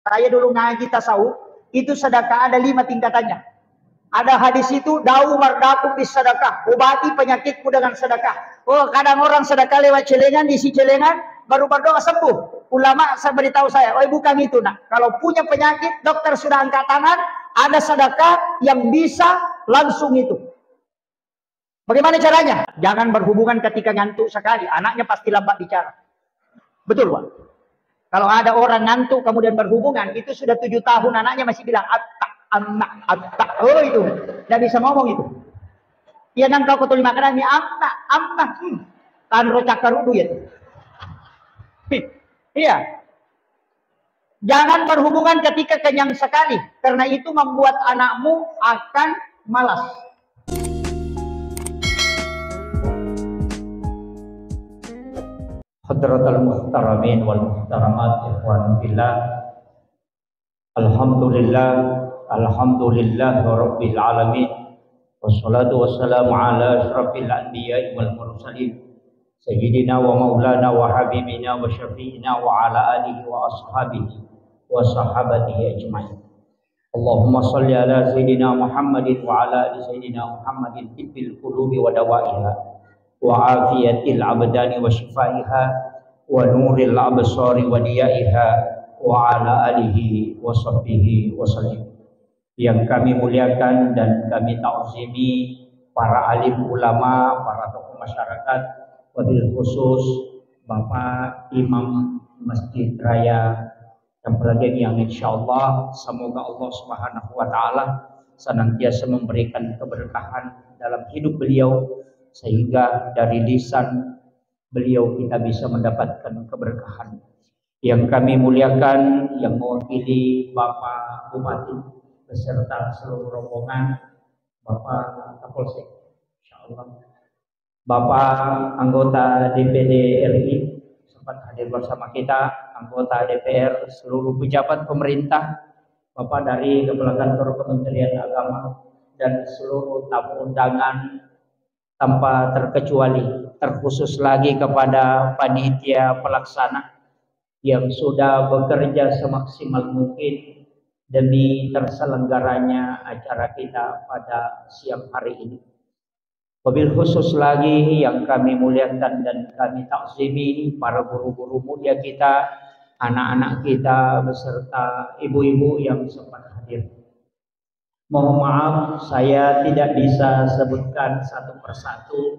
Saya dulu ngaji tasawuf, itu sedekah ada 5 tingkatannya. Ada hadis itu, da'u mardakum bis sedekah, obati penyakitmu dengan sedekah. Oh, kadang orang sedekah lewat celengan, diisi celengan, baru berdoa sembuh. Ulama saya beritahu saya, oh bukan itu nak. Kalau punya penyakit, dokter sudah angkat tangan, ada sedekah yang bisa langsung itu. Bagaimana caranya? Jangan berhubungan ketika ngantuk sekali, anaknya pasti lambat bicara. Betul, Pak? Kalau ada orang ngantuk kemudian berhubungan, itu sudah 7 tahun anaknya masih bilang atta. Oh itu, tidak bisa ngomong itu. Iya nang kau kutuli makanan ni atta. Tanro cakarudu ya. Iya. Jangan berhubungan ketika kenyang sekali, karena itu membuat anakmu akan malas. Hadratul muhtaramin wal muhtaramat ikhwan fillah. Alhamdulillah rabbil alamin. Wassalatu wassalamu ala asyrafil anbiya'i wal mursalin sayyidina wa maulana wa habibina wa syafi'ina wa ala alihi wa ashabihi wa sahabatihi ajma'in. Allahumma salli ala sayyidina Muhammadin wa ala ali sayyidina Muhammadin tibbil qulubi wa dawaiha wa afiyatil abdani wa shifaiha wa nuril absari wa diyaiha wa ala alihi wa sahbihi wa sallim. Yang kami muliakan dan kami ta'zimi para alim ulama, para tokoh masyarakat, wabil khusus Bapak Imam Masjid Raya Campuragen yang insyaallah semoga Allah Subhanahu wa taala senantiasa memberikan keberkahan dalam hidup beliau, sehingga dari lisan beliau kita bisa mendapatkan keberkahan. Yang kami muliakan, yang mewakili Bapak Bupati beserta seluruh rombongan, Bapak Kapolsek, insyaallah, Bapak anggota DPD RI sempat hadir bersama kita, anggota DPR, seluruh pejabat pemerintah, Bapak dari Kepala-Kantor Kementerian Agama, dan seluruh tamu undangan tanpa terkecuali, terkhusus lagi kepada panitia pelaksana yang sudah bekerja semaksimal mungkin demi terselenggaranya acara kita pada siang hari ini. Wabil khusus lagi yang kami muliakan dan kami takzimi para guru-guru mulia kita, anak-anak kita beserta ibu-ibu yang sempat hadir. Mohon maaf, saya tidak bisa sebutkan satu persatu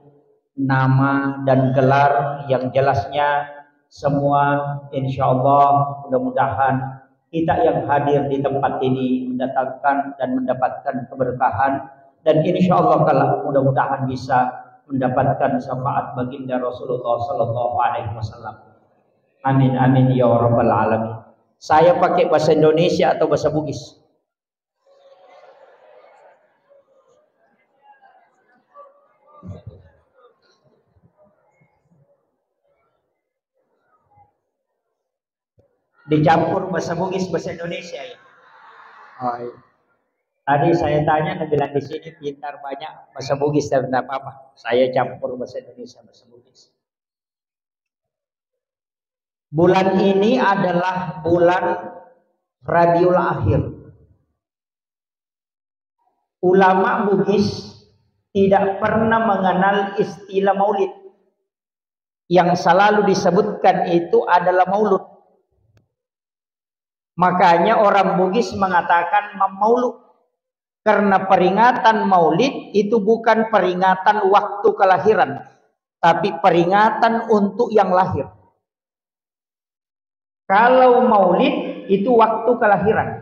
nama dan gelar, yang jelasnya semua insyaallah mudah-mudahan kita yang hadir di tempat ini mendatangkan dan mendapatkan keberkahan, dan insyaallah kalau mudah-mudahan bisa mendapatkan syafaat baginda Rasulullah sallallahu alaihi wasallam. Amin amin ya rabbal alamin. Saya pakai bahasa Indonesia atau bahasa Bugis? Dicampur bahasa Bugis bahasa Indonesia ya. Oh, iya. Tadi saya tanya, bilang di sini pintar banyak bahasa Bugis, dan tidak apa-apa. Saya campur bahasa Indonesia bahasa Bugis. Bulan ini adalah bulan Rabiul Akhir. Ulama Bugis tidak pernah mengenal istilah maulid. Yang selalu disebutkan itu adalah maulud. Makanya orang Bugis mengatakan maulud, karena peringatan maulid itu bukan peringatan waktu kelahiran, tapi peringatan untuk yang lahir. Kalau maulid itu waktu kelahiran,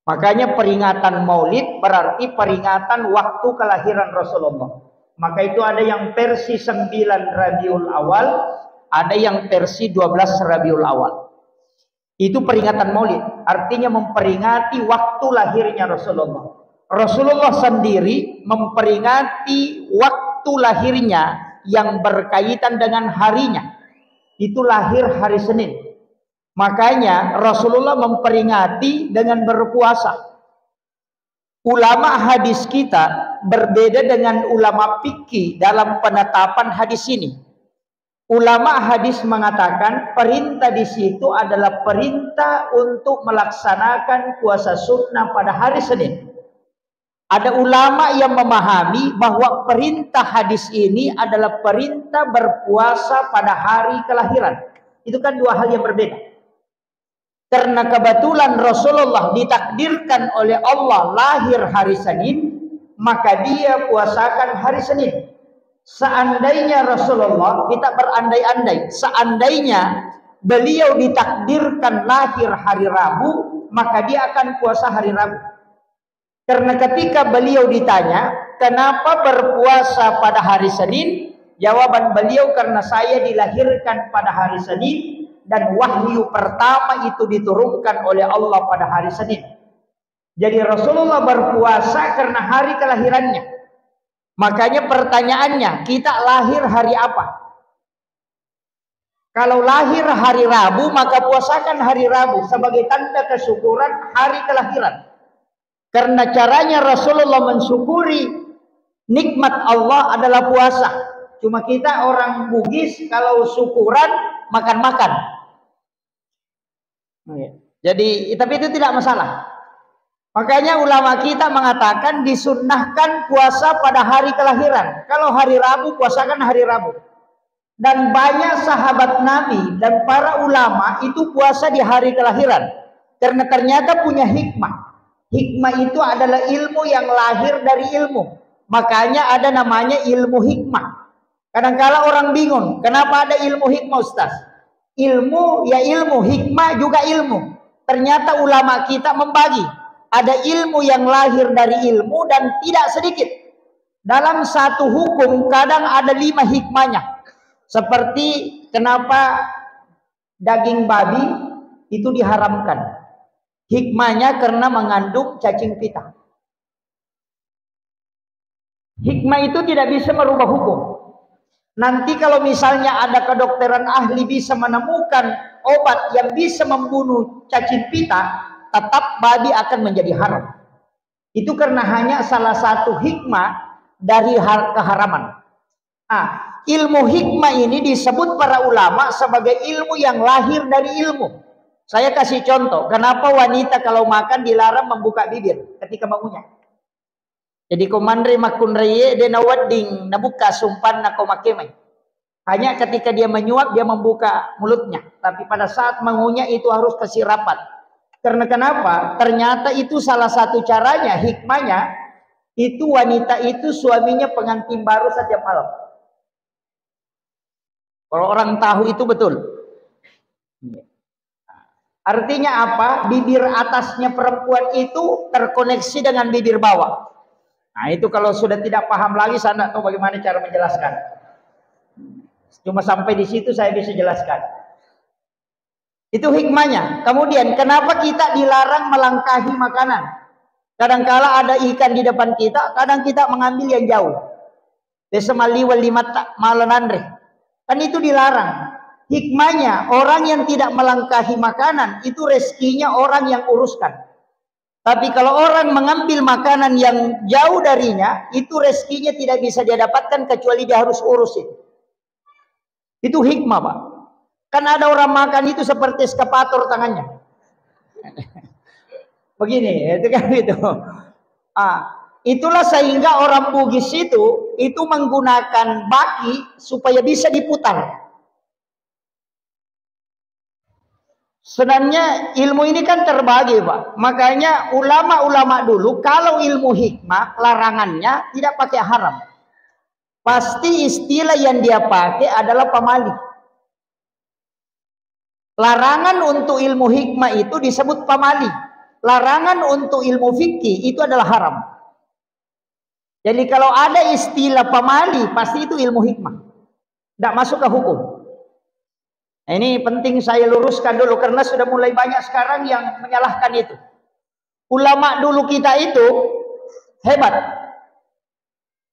makanya peringatan maulid berarti peringatan waktu kelahiran Rasulullah. Maka itu ada yang versi 9 Rabiul Awal, ada yang versi 12 Rabiul Awal. Itu peringatan maulid, artinya memperingati waktu lahirnya Rasulullah. Rasulullah sendiri memperingati waktu lahirnya yang berkaitan dengan harinya. Itu lahir hari Senin. Makanya Rasulullah memperingati dengan berpuasa. Ulama hadis kita berbeda dengan ulama fikih dalam penetapan hadis ini. ulama hadis mengatakan perintah di situ adalah perintah untuk melaksanakan puasa sunnah pada hari Senin. Ada ulama yang memahami bahwa perintah hadis ini adalah perintah berpuasa pada hari kelahiran. Itu kan dua hal yang berbeda. Karena kebetulan Rasulullah ditakdirkan oleh Allah lahir hari Senin, maka dia puasakan hari Senin. Seandainya Rasulullah, kita berandai-andai, seandainya beliau ditakdirkan lahir hari Rabu, maka dia akan puasa hari Rabu. Karena ketika beliau ditanya, kenapa berpuasa pada hari Senin? Jawaban beliau, karena saya dilahirkan pada hari Senin dan wahyu pertama itu diturunkan oleh Allah pada hari Senin. Jadi Rasulullah berpuasa karena hari kelahirannya. Makanya pertanyaannya, kita lahir hari apa? Kalau lahir hari Rabu, maka puasakan hari Rabu sebagai tanda kesyukuran hari kelahiran. Karena caranya Rasulullah mensyukuri nikmat Allah adalah puasa. Cuma kita orang Bugis kalau syukuran makan-makan. Jadi tapi itu tidak masalah. Makanya ulama kita mengatakan disunnahkan puasa pada hari kelahiran. Kalau hari Rabu, puasakan hari Rabu. Dan banyak sahabat Nabi dan para ulama itu puasa di hari kelahiran. Karena ternyata punya hikmah. Hikmah itu adalah ilmu yang lahir dari ilmu. Makanya ada namanya ilmu hikmah. Kadang-kala orang bingung, kenapa ada ilmu hikmah, Ustaz? Ilmu ya ilmu, hikmah juga ilmu. Ternyata ulama kita membagi. Ada ilmu yang lahir dari ilmu dan tidak sedikit. Dalam satu hukum kadang ada 5 hikmahnya. Seperti kenapa daging babi itu diharamkan. Hikmahnya karena mengandung cacing pita. Hikmah itu tidak bisa merubah hukum. Nanti kalau misalnya ada kedokteran ahli bisa menemukan obat yang bisa membunuh cacing pita, tetap babi akan menjadi haram. Itu karena hanya salah satu hikmah dari keharaman. Ilmu hikmah ini disebut para ulama sebagai ilmu yang lahir dari ilmu. Saya kasih contoh, kenapa wanita kalau makan dilarang membuka bibir ketika mengunyah. Jadi komandre makunreye de nawading nabuka sumpan na komakemai. Hanya ketika dia menyuap dia membuka mulutnya, tapi pada saat mengunyah itu harus kasih rapat. Karena kenapa? Ternyata itu salah satu caranya, hikmahnya, itu wanita itu suaminya pengantin baru setiap malam. Kalau orang tahu itu betul. Artinya apa? Bibir atasnya perempuan itu terkoneksi dengan bibir bawah. Nah itu kalau sudah tidak paham lagi, saya tidak tahu bagaimana cara menjelaskan. Cuma sampai di situ saya bisa jelaskan. Itu hikmahnya. Kemudian kenapa kita dilarang melangkahi makanan? Kadangkala ada ikan di depan kita, kadang kita mengambil yang jauh. Besemali walimat malanandre. Kan itu dilarang. Hikmahnya, orang yang tidak melangkahi makanan itu rezekinya orang yang uruskan. Tapi kalau orang mengambil makanan yang jauh darinya, itu rezekinya tidak bisa dia dapatkan kecuali dia harus urusin. Itu hikmah, Pak. Kan ada orang makan itu seperti eskapator tangannya. Begini, itu kan itu. Itulah sehingga orang Bugis itu menggunakan baki supaya bisa diputar. Sebenarnya ilmu ini kan terbagi, Pak. Makanya ulama-ulama dulu kalau ilmu hikmah larangannya tidak pakai haram. Pasti istilah yang dia pakai adalah pamali. Larangan untuk ilmu hikmah itu disebut pamali. Larangan untuk ilmu fikih itu adalah haram. Jadi kalau ada istilah pamali, pasti itu ilmu hikmah. Tidak masuk ke hukum. Nah, ini penting saya luruskan dulu karena sudah mulai banyak sekarang yang menyalahkan itu. Ulama dulu kita itu hebat.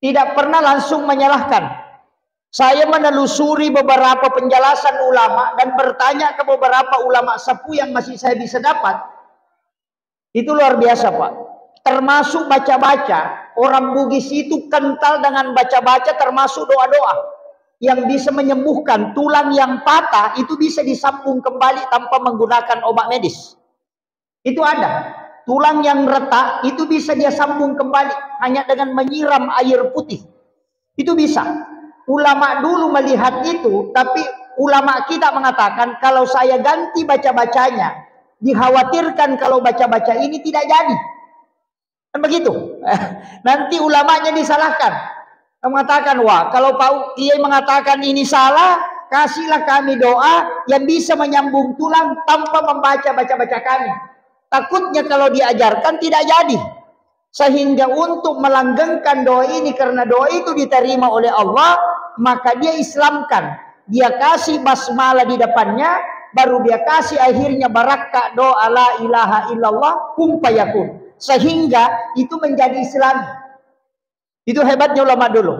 Tidak pernah langsung menyalahkan. Saya menelusuri beberapa penjelasan ulama dan bertanya ke beberapa ulama sepuh yang masih saya bisa dapat. Itu luar biasa, Pak. Termasuk baca-baca. Orang Bugis itu kental dengan baca-baca termasuk doa-doa. yang bisa menyembuhkan tulang yang patah itu bisa disambung kembali tanpa menggunakan obat medis. Itu ada. Tulang yang retak itu bisa dia sambung kembali hanya dengan menyiram air putih. Itu bisa. Ulama dulu melihat itu, tapi ulama kita mengatakan kalau saya ganti baca-bacanya, dikhawatirkan kalau baca-baca ini tidak jadi. Kan begitu. Nanti ulamanya disalahkan. Mengatakan, wah kalau Pak Kiai mengatakan ini salah, kasihlah kami doa yang bisa menyambung tulang tanpa membaca baca-baca kami. Takutnya kalau diajarkan tidak jadi. Sehingga untuk melanggengkan doa ini, karena doa itu diterima oleh Allah, maka dia Islamkan. Dia kasih basmalah di depannya, baru dia kasih akhirnya baraka doa la ilaha illallah kum fayakun. Sehingga itu menjadi Islami. Itu hebatnya ulama dulu.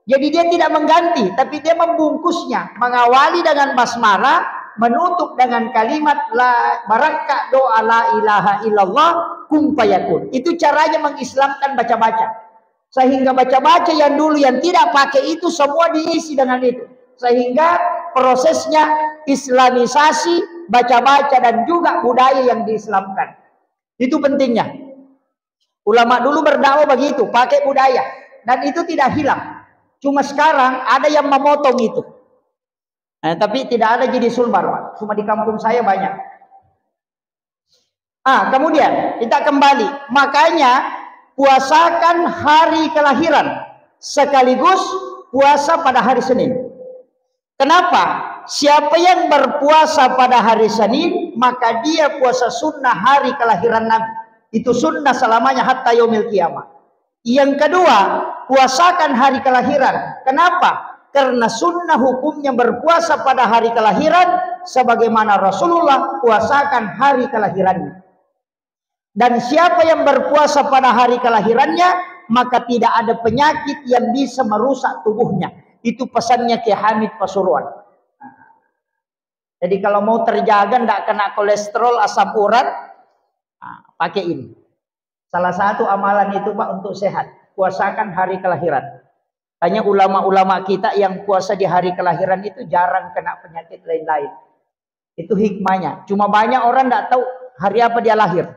Jadi dia tidak mengganti, tapi dia membungkusnya, mengawali dengan basmalah, menutup dengan kalimat la baraka doa la ilaha illallah kum fayakun. Itu caranya mengislamkan baca-baca. Sehingga baca-baca yang dulu yang tidak pakai itu semua diisi dengan itu. Sehingga prosesnya islamisasi baca-baca dan juga budaya yang diislamkan. Itu pentingnya. Ulama dulu berdakwah begitu, pakai budaya. Dan itu tidak hilang. Cuma sekarang ada yang memotong itu. Tapi tidak ada jadi sulbar, Pak. Cuma di kampung saya banyak. Kemudian kita kembali. Makanya puasakan hari kelahiran sekaligus puasa pada hari Senin. Kenapa? Siapa yang berpuasa pada hari Senin, maka dia puasa sunnah hari kelahiran Nabi. Itu sunnah selamanya hatta yaumil qiyamah. Yang kedua, puasakan hari kelahiran. Kenapa? Karena sunnah hukumnya berpuasa pada hari kelahiran, sebagaimana Rasulullah puasakan hari kelahirannya. Dan siapa yang berpuasa pada hari kelahirannya, maka tidak ada penyakit yang bisa merusak tubuhnya. Itu pesannya Ki Hamid Pasuruan. Jadi kalau mau terjaga, tidak kena kolesterol, asam urat, pakai ini. Salah satu amalan itu Pak untuk sehat. Puasakan hari kelahiran. Hanya ulama-ulama kita yang puasa di hari kelahiran itu jarang kena penyakit lain-lain. Itu hikmahnya. Cuma banyak orang tidak tahu hari apa dia lahir.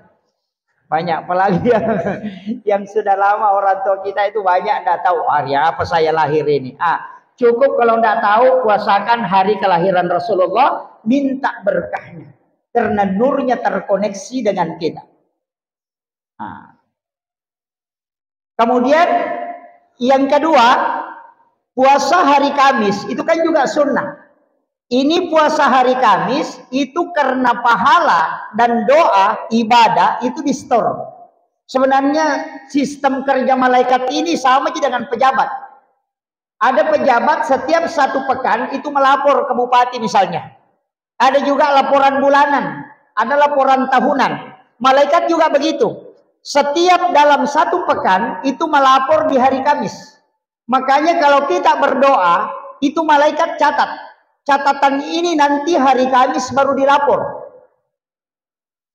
Banyak. Apalagi yang sudah lama orang tua kita itu banyak tidak tahu hari apa saya lahir ini. Cukup kalau tidak tahu puasakan hari kelahiran Rasulullah. Minta berkahnya. Karena nurnya terkoneksi dengan kita. Kemudian yang kedua, puasa hari Kamis itu kan juga sunnah. Ini puasa hari Kamis itu karena pahala dan doa ibadah itu di store. Sebenarnya sistem kerja malaikat ini sama aja dengan pejabat. Ada pejabat setiap satu pekan itu melapor ke bupati misalnya. Ada juga laporan bulanan, ada laporan tahunan. Malaikat juga begitu. Setiap dalam satu pekan itu melapor di hari Kamis. Makanya kalau kita berdoa, itu malaikat catat. Catatan ini nanti hari Kamis baru dilapor.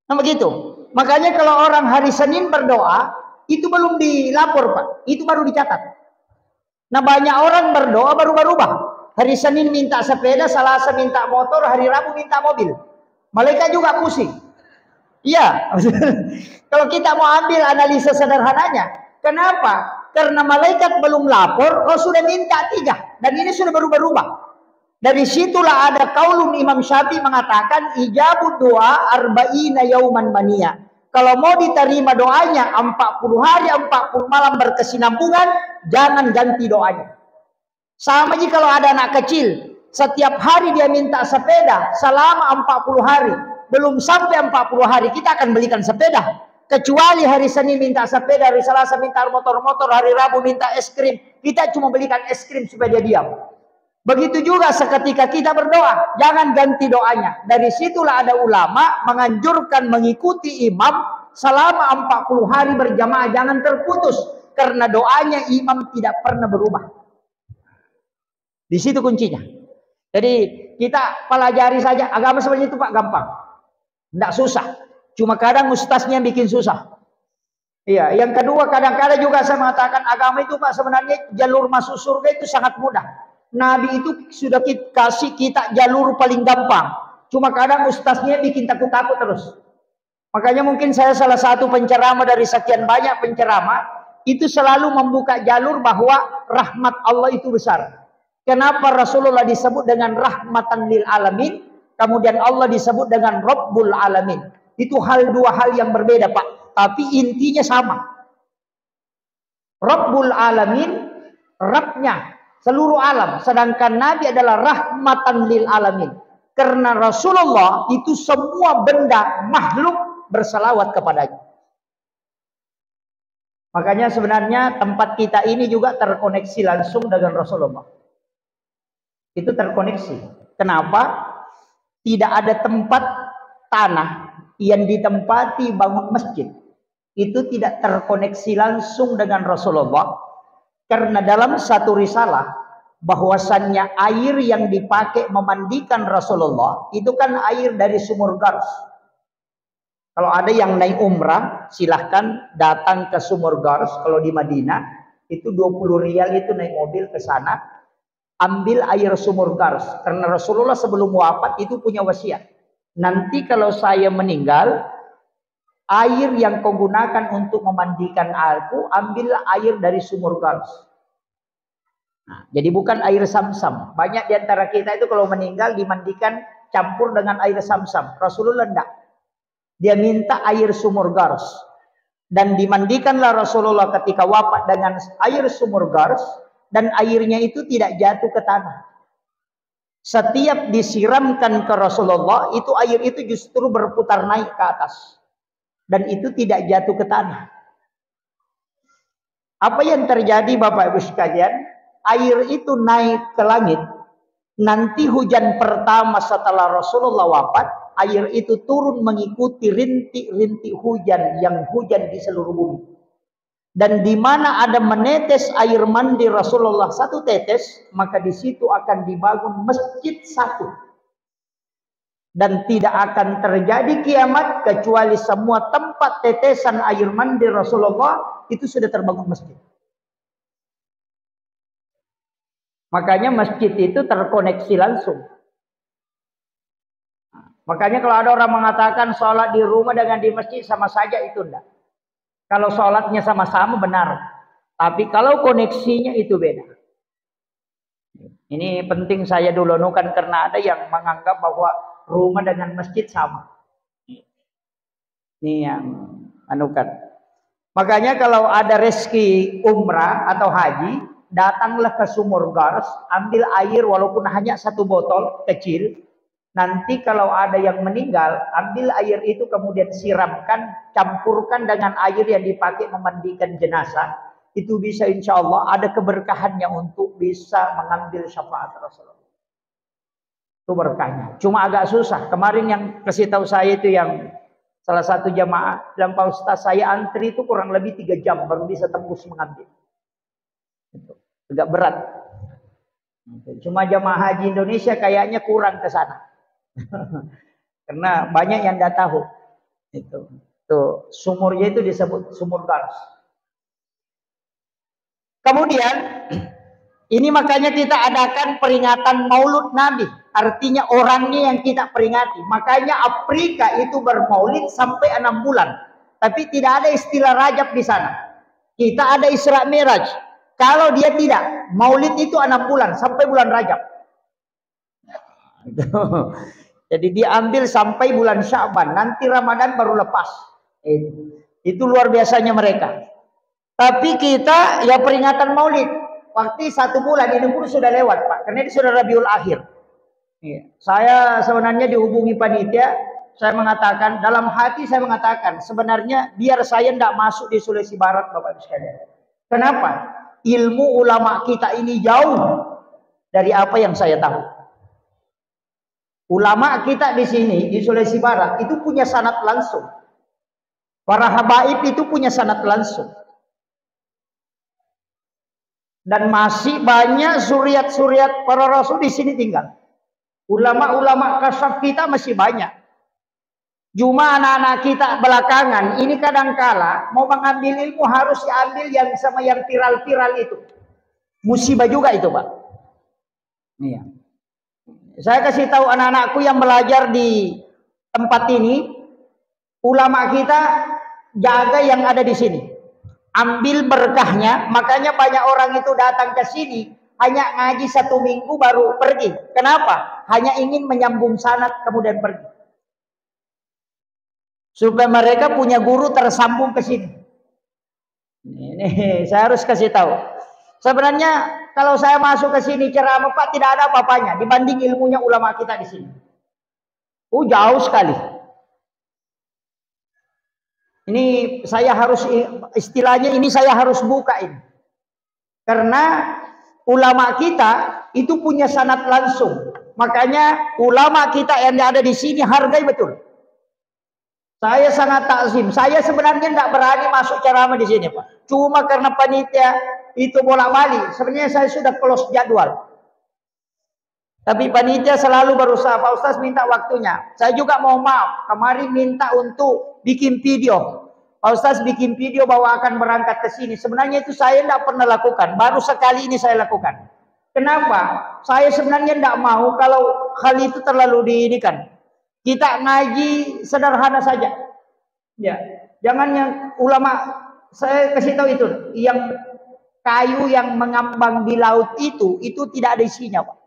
Nah begitu. Makanya kalau orang hari Senin berdoa, itu belum dilapor Pak. Itu baru dicatat. Nah banyak orang berdoa baru berubah. Hari Senin minta sepeda, Selasa minta motor, hari Rabu minta mobil. Malaikat juga pusing. Iya, kalau kita mau ambil analisa sederhananya, kenapa? Karena malaikat belum lapor, kau sudah minta 3, dan ini sudah baru berubah. Dari situlah ada kaulun Imam Syafi'i mengatakan ijabud doa arba'ina yauman mania. Kalau mau diterima doanya 40 hari 40 malam berkesinambungan, jangan ganti doanya. Sama jika kalau ada anak kecil, setiap hari dia minta sepeda selama 40 hari. Belum sampai 40 hari kita akan belikan sepeda. Kecuali hari Senin minta sepeda, hari Selasa minta motor-motor, hari Rabu minta es krim. Kita cuma belikan es krim supaya dia diam. Begitu juga seketika kita berdoa, jangan ganti doanya. Dari situlah ada ulama menganjurkan mengikuti imam selama 40 hari berjamaah, jangan terputus. Karena doanya imam tidak pernah berubah. Di situ kuncinya. Jadi kita pelajari saja agama seperti itu Pak, gampang. Tidak susah. Cuma kadang ustaznya yang bikin susah. Iya. Yang kedua kadang-kadang juga saya mengatakan agama itu Pak sebenarnya jalur masuk surga itu sangat mudah. Nabi itu sudah kasih kita jalur paling gampang. Cuma kadang ustaznya bikin takut-takut terus. Makanya mungkin saya salah satu penceramah dari sekian banyak penceramah, itu selalu membuka jalur bahwa rahmat Allah itu besar. Kenapa Rasulullah disebut dengan rahmatan lil alamin, kemudian Allah disebut dengan Rabbul alamin. Itu dua hal yang berbeda, Pak. Tapi intinya sama. Rabbul alamin, Rabbnya seluruh alam. Sedangkan Nabi adalah rahmatan lil alamin. Karena Rasulullah itu semua benda makhluk bersalawat kepadanya. Makanya sebenarnya tempat kita ini juga terkoneksi langsung dengan Rasulullah. Itu terkoneksi. Kenapa? Tidak ada tempat tanah yang ditempati bangun masjid itu tidak terkoneksi langsung dengan Rasulullah. Karena dalam satu risalah bahwasannya air yang dipakai memandikan Rasulullah itu kan air dari sumur Gars. Kalau ada yang naik umrah, silahkan datang ke sumur Gars. Kalau di Madinah itu 20 rial itu naik mobil ke sana, ambil air sumur Gars. Karena Rasulullah sebelum wafat itu punya wasiat. Nanti kalau saya meninggal, air yang kau gunakan untuk memandikan aku, ambil air dari sumur Gars. Nah, jadi bukan air Sam-Sam. Banyak di antara kita itu kalau meninggal dimandikan campur dengan air Sam-Sam. Rasulullah tidak. Dia minta air sumur Gars. Dan dimandikanlah Rasulullah ketika wafat dengan air sumur Gars. Dan airnya itu tidak jatuh ke tanah. Setiap disiramkan ke Rasulullah, itu air itu justru berputar naik ke atas. Dan itu tidak jatuh ke tanah. Apa yang terjadi Bapak Ibu sekalian? Air itu naik ke langit. Nanti hujan pertama setelah Rasulullah wafat, air itu turun mengikuti rintik-rintik hujan yang hujan di seluruh bumi. Dan di mana ada menetes air mandi Rasulullah satu tetes, maka di situ akan dibangun masjid satu. Dan tidak akan terjadi kiamat kecuali semua tempat tetesan air mandi Rasulullah itu sudah terbangun masjid. Makanya masjid itu terkoneksi langsung. Makanya kalau ada orang mengatakan sholat di rumah dengan di masjid sama saja, itu enggak. Kalau sholatnya sama-sama benar. Tapi kalau koneksinya itu beda. Ini penting saya dulu nukan karena ada yang menganggap bahwa rumah dengan masjid sama. Ini yang anukan. Makanya kalau ada rezeki umrah atau haji, datanglah ke sumur Gars, ambil air walaupun hanya satu botol kecil. Nanti kalau ada yang meninggal, ambil air itu kemudian siramkan, campurkan dengan air yang dipakai memandikan jenazah. Itu bisa insya Allah ada keberkahannya untuk bisa mengambil syafaat Rasulullah. Itu berkahnya. Cuma agak susah. Kemarin yang kasih tahu saya itu yang salah satu jamaah bilang, Pak Ustaz, saya antri itu kurang lebih 3 jam baru bisa tembus mengambil. Itu agak berat. Cuma jamaah haji Indonesia kayaknya kurang ke sana. Karena banyak yang tidak tahu. Itu. Tuh, sumurnya itu disebut sumur Gars. Kemudian ini makanya kita adakan peringatan Maulud Nabi. Artinya orangnya yang kita peringati. Makanya Afrika itu bermaulid sampai 6 bulan. Tapi tidak ada istilah Rajab di sana. Kita ada Isra Miraj. Kalau dia tidak, maulid itu 6 bulan sampai bulan Rajab. Jadi diambil sampai bulan Sya'ban. Nanti Ramadan baru lepas. Itu luar biasanya mereka. Tapi kita ya peringatan maulid. Waktu 1 bulan ini pun sudah lewat Pak. Karena ini sudah Rabiul Akhir. Saya sebenarnya dihubungi panitia. Saya mengatakan, dalam hati saya mengatakan, sebenarnya biar saya tidak masuk di Sulawesi Barat Bapak Ibu sekalian. Kenapa? Ilmu ulama kita ini jauh dari apa yang saya tahu. Ulama kita di sini di Sulawesi Barat itu punya sanad langsung. Para habaib itu punya sanad langsung. Dan masih banyak suriat-suriat para rasul di sini tinggal. Ulama-ulama kasyaf kita masih banyak. Cuma anak-anak kita belakangan ini kadangkala mau mengambil ilmu harus diambil yang sama yang viral-viral itu. Musibah juga itu Pak. Iya. Saya kasih tahu anak-anakku yang belajar di tempat ini, ulama kita jaga yang ada di sini. Ambil berkahnya, makanya banyak orang itu datang ke sini hanya ngaji 1 minggu baru pergi. Kenapa? Hanya ingin menyambung sanad kemudian pergi. Supaya mereka punya guru tersambung ke sini. Ini saya harus kasih tahu. Sebenarnya kalau saya masuk ke sini ceramah Pak tidak ada apa-apanya dibanding ilmunya ulama kita di sini. Jauh sekali. Ini saya harus istilahnya ini saya harus buka ini. Karena ulama kita itu punya sanad langsung. Makanya ulama kita yang ada di sini hargai betul. Saya sangat takzim. Saya sebenarnya tidak berani masuk ceramah di sini, Pak. Cuma karena panitia itu bolak-balik. Sebenarnya saya sudah close jadwal. Tapi panitia selalu berusaha. Pak Ustaz minta waktunya. Saya juga mau maaf. Kemarin minta untuk bikin video. Pak Ustaz bikin video bahwa akan berangkat ke sini. Sebenarnya itu saya tidak pernah lakukan. Baru sekali ini saya lakukan. Kenapa? Saya sebenarnya tidak mau kalau hal itu terlalu diinikan. Kita ngaji sederhana saja. Ya, jangan yang ulama saya kasih tahu itu yang kayu yang mengambang di laut itu tidak ada isinya, Pak.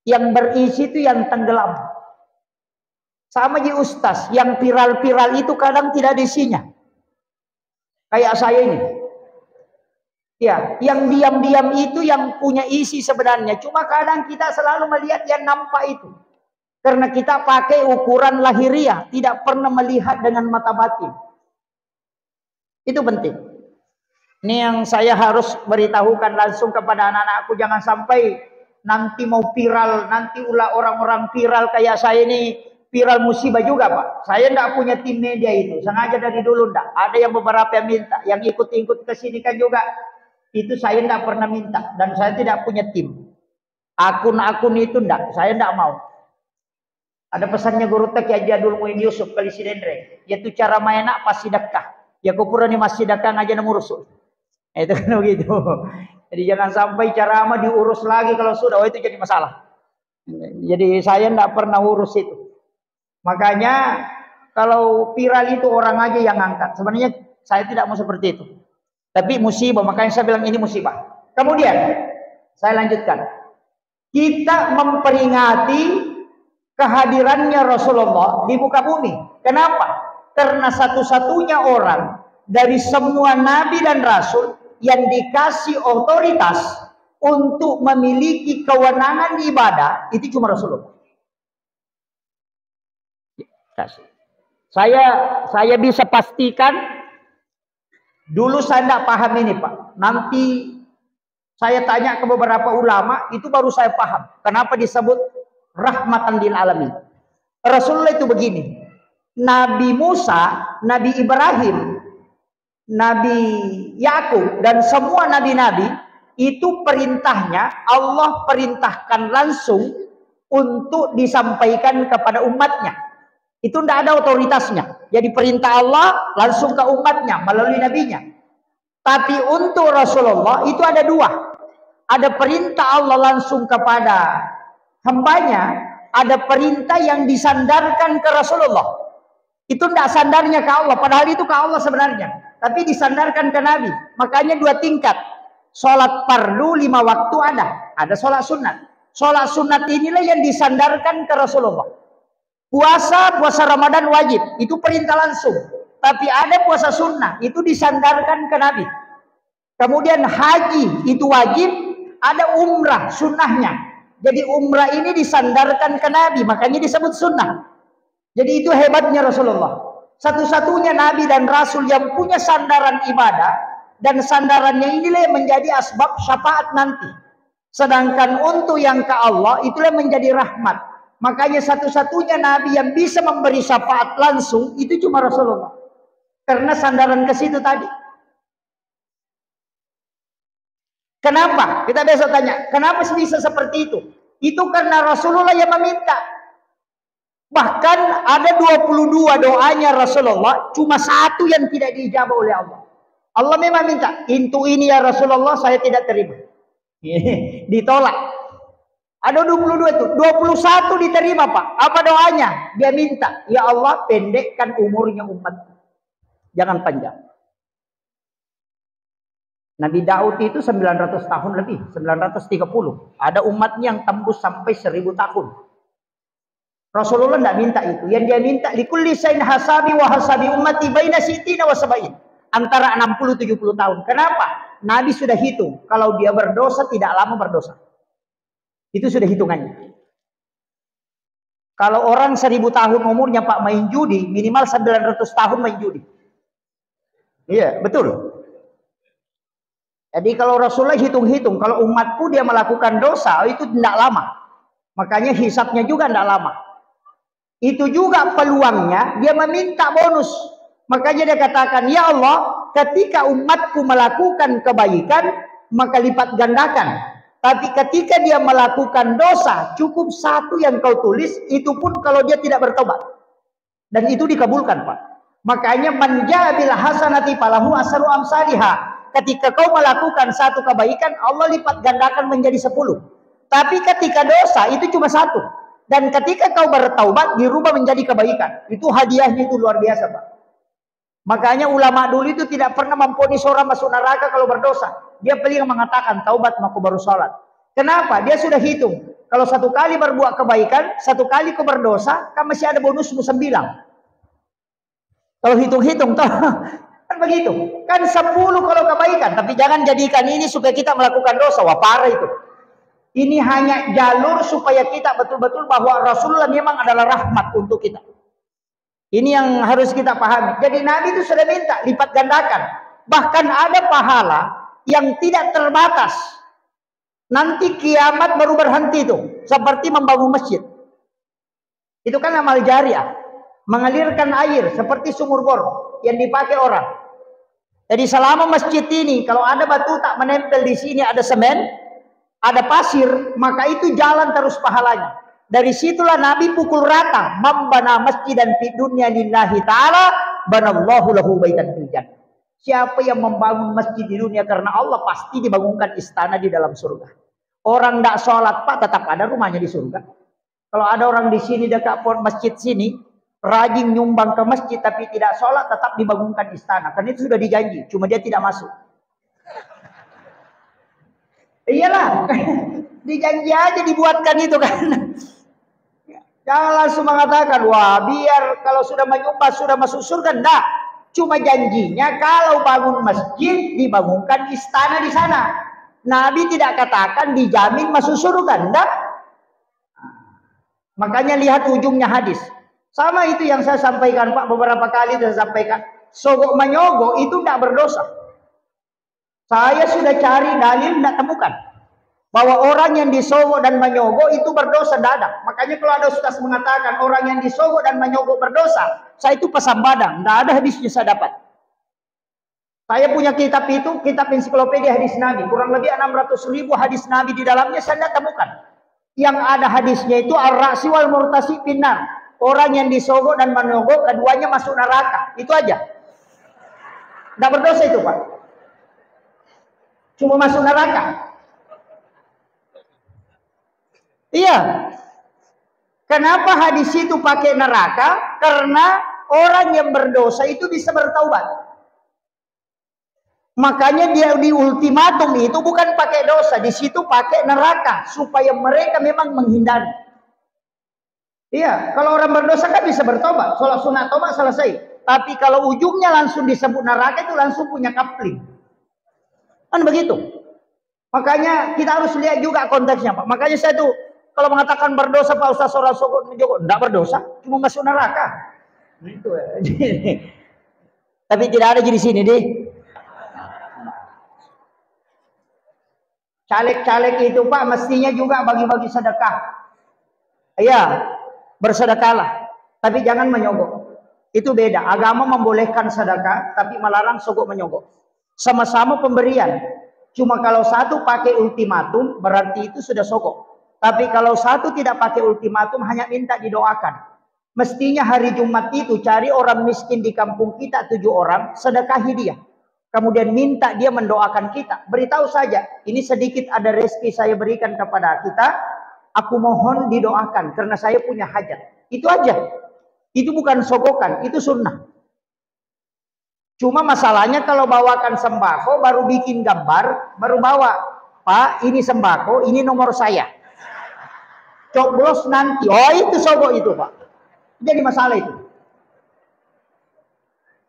Yang berisi itu yang tenggelam. Sama di ustaz, yang viral-viral itu kadang tidak ada isinya. Kayak saya ini. Ya, yang diam-diam itu yang punya isi sebenarnya. Cuma kadang kita selalu melihat yang nampak itu. Karena kita pakai ukuran lahiriah, tidak pernah melihat dengan mata batin. Itu penting. Ini yang saya harus beritahukan langsung kepada anak-anakku. Jangan sampai nanti mau viral, nanti ulah orang-orang viral kayak saya ini viral musibah juga, Pak. Saya tidak punya tim media itu. Sengaja dari dulu tidak. Ada yang beberapa yang minta. Yang ikut-ikut ke sini kan juga. Itu saya tidak pernah minta. Dan saya tidak punya tim. Akun-akun itu tidak. Saya tidak mau. Ada pesannya guru tak ya Jadul Muin Yusuf kali sidendre. Yaitu cara mainak pasti dekah. Ya kupura ni masih dekah aja nemu rusuh. Itu kan begitu. Jadi jangan sampai ceramah diurus lagi kalau sudah. Itu jadi masalah. Jadi saya tidak pernah urus itu. Makanya kalau viral itu orang aja yang angkat. Sebenarnya saya tidak mau seperti itu. Tapi musibah. Makanya saya bilang ini musibah. Kemudian saya lanjutkan. Kita memperingati kehadirannya Rasulullah di muka bumi. Kenapa? Karena satu-satunya orang dari semua nabi dan rasul yang dikasih otoritas untuk memiliki kewenangan ibadah itu cuma Rasulullah. Saya bisa pastikan dulu saya tidak paham ini, Pak. Nanti saya tanya ke beberapa ulama itu baru saya paham kenapa disebut rahmatan lil alamin. Rasulullah itu begini. Nabi Musa, Nabi Ibrahim, Nabi Yakub dan semua nabi-nabi itu perintahnya Allah perintahkan langsung untuk disampaikan kepada umatnya. Itu tidak ada otoritasnya. Jadi perintah Allah langsung ke umatnya melalui nabinya. Tapi untuk Rasulullah itu ada dua. Ada perintah Allah langsung kepada hambanya, ada perintah yang disandarkan ke Rasulullah. Itu tidak sandarnya ke Allah, padahal itu ke Allah sebenarnya. Tapi disandarkan ke Nabi. Makanya 2 tingkat. Sholat fardu 5 waktu ada sholat sunat. Sholat sunat inilah yang disandarkan ke Rasulullah. Puasa Ramadan wajib, itu perintah langsung. Tapi ada puasa sunnah, itu disandarkan ke Nabi. Kemudian haji itu wajib, ada umrah sunnahnya. Jadi umrah ini disandarkan ke Nabi, makanya disebut sunnah. Jadi itu hebatnya Rasulullah. Satu-satunya Nabi dan Rasul yang punya sandaran ibadah. Dan sandarannya inilah yang menjadi asbab syafaat nanti. Sedangkan untuk yang ke Allah itulah yang menjadi rahmat. Makanya satu-satunya Nabi yang bisa memberi syafaat langsung itu cuma Rasulullah. Karena sandaran ke situ tadi. Kenapa? Kita besok tanya. Kenapa bisa seperti itu? Itu karena Rasulullah yang meminta. Bahkan ada 22 doanya Rasulullah, cuma 1 yang tidak diijabah oleh Allah. Allah memang minta, "Intu ini ya Rasulullah saya tidak terima." Ditolak. Ada 22 itu. 21 diterima, Pak. Apa doanya? Dia minta, ya Allah pendekkan umurnya umat. Jangan panjang. Nabi Daud itu 900 tahun lebih. 930. Ada umatnya yang tembus sampai 1000 tahun. Rasulullah tidak minta itu. Yang dia minta, likulli sayin hasabi wa hasabi ummati baina sitina wa sabain. Antara 60-70 tahun. Kenapa? Nabi sudah hitung. Kalau dia berdosa, tidak lama berdosa. Itu sudah hitungannya. Kalau orang 1000 tahun umurnya Pak main judi, minimal 900 tahun main judi. Iya, betul. Jadi kalau Rasulullah hitung-hitung, kalau umatku dia melakukan dosa, itu tidak lama. Makanya hisabnya juga tidak lama. Itu juga peluangnya, dia meminta bonus. Makanya dia katakan, ya Allah, ketika umatku melakukan kebaikan, maka lipat gandakan. Tapi ketika dia melakukan dosa, cukup satu yang kau tulis, itu pun kalau dia tidak bertobat. Dan itu dikabulkan, Pak. Makanya manja bil hasanati falahu asru amsalihah. Ketika kau melakukan satu kebaikan, Allah lipat gandakan menjadi 10. Tapi ketika dosa, itu cuma satu. Dan ketika kau bertaubat, dirubah menjadi kebaikan. Itu hadiahnya itu luar biasa, Pak. Makanya ulama dulu itu tidak pernah memvonis orang masuk neraka kalau berdosa. Dia paling mengatakan, taubat maka baru sholat. Kenapa? Dia sudah hitung. Kalau satu kali berbuat kebaikan, satu kali kau berdosa, kan masih ada bonusmu 9. Kalau hitung-hitung, kan begitu. Kan 10 kalau kebaikan. Tapi jangan jadikan ini supaya kita melakukan dosa. Wah, parah itu. Ini hanya jalur supaya kita betul-betul bahwa Rasulullah memang adalah rahmat untuk kita. Ini yang harus kita pahami. Jadi Nabi itu sudah minta lipat gandakan. Bahkan ada pahala yang tidak terbatas. Nanti kiamat baru berhenti itu. Seperti membangun masjid. Itu kan amal jariah. Mengalirkan air seperti sumur bor yang dipakai orang. Jadi selama masjid ini kalau ada batu tak menempel di sini, ada semen, ada pasir, maka itu jalan terus pahalanya. Dari situlah Nabi pukul rata, membana masjidan fi dunya lillahi ta'ala, banallahu lahu baitan fil jannah. Siapa yang membangun masjid di dunia karena Allah, pasti dibangunkan istana di dalam surga. Orang tidak sholat, Pak, tetap ada rumahnya di surga. Kalau ada orang di sini dekat masjid sini, rajin nyumbang ke masjid tapi tidak sholat, tetap dibangunkan istana. Karena itu sudah dijanji, cuma dia tidak masuk. Iyalah, dijanji aja dibuatkan itu kan. Jangan langsung mengatakan, wah biar kalau sudah menyumbang sudah masuk surga. Enggak, cuma janjinya kalau bangun masjid dibangunkan istana di sana. Nabi tidak katakan dijamin masuk surga, enggak. Makanya lihat ujungnya hadis. Sama itu yang saya sampaikan, Pak, beberapa kali saya sampaikan. Sogok menyogok itu tidak berdosa. Saya sudah cari dalil, tidak temukan. Bahwa orang yang disogok dan menyogok itu berdosa, tidak ada. Makanya kalau ada ustaz mengatakan orang yang disogok dan menyogok berdosa, saya itu pasang badan. Tidak ada hadisnya saya dapat. Saya punya kitab itu, kitab ensiklopedia hadis Nabi. Kurang lebih 600.000 hadis Nabi di dalamnya saya tidak temukan. Yang ada hadisnya itu ar-ra'si wal murtasi finnar. Orang yang disogok dan menyogok keduanya masuk neraka. Itu aja. Tidak berdosa itu, Pak. Cuma masuk neraka. Iya. Kenapa hadis itu pakai neraka? Karena orang yang berdosa itu bisa bertaubat. Makanya dia di ultimatum itu bukan pakai dosa, di situ pakai neraka supaya mereka memang menghindari. Iya, kalau orang berdosa kan bisa bertobat, sholat sunat tobat selesai. Tapi kalau ujungnya langsung disebut neraka itu langsung punya kapling. Kan begitu. Makanya kita harus lihat juga konteksnya, Pak. Makanya saya tuh kalau mengatakan berdosa Pak Ustaz orang sogok enggak berdosa, cuma masuk neraka. Itu ya. Tapi tidak ada di sini deh. Caleg-caleg itu, Pak, mestinya juga bagi-bagi sedekah. Iya, bersedekahlah. Tapi jangan menyogok. Itu beda. Agama membolehkan sedekah, tapi melarang sogok menyogok. Sama-sama pemberian. Cuma kalau satu pakai ultimatum, berarti itu sudah sogok. Tapi kalau satu tidak pakai ultimatum, hanya minta didoakan. Mestinya hari Jumat itu cari orang miskin di kampung kita 7 orang, sedekahi dia. Kemudian minta dia mendoakan kita. Beritahu saja, ini sedikit ada rezeki saya berikan kepada kita. Aku mohon didoakan karena saya punya hajat. Itu aja. Itu bukan sogokan, itu sunnah. Cuma masalahnya kalau bawakan sembako baru bikin gambar, baru bawa. Pak, ini sembako, ini nomor saya. Coblos nanti. Oh, itu sogok itu, Pak. Jadi masalah itu.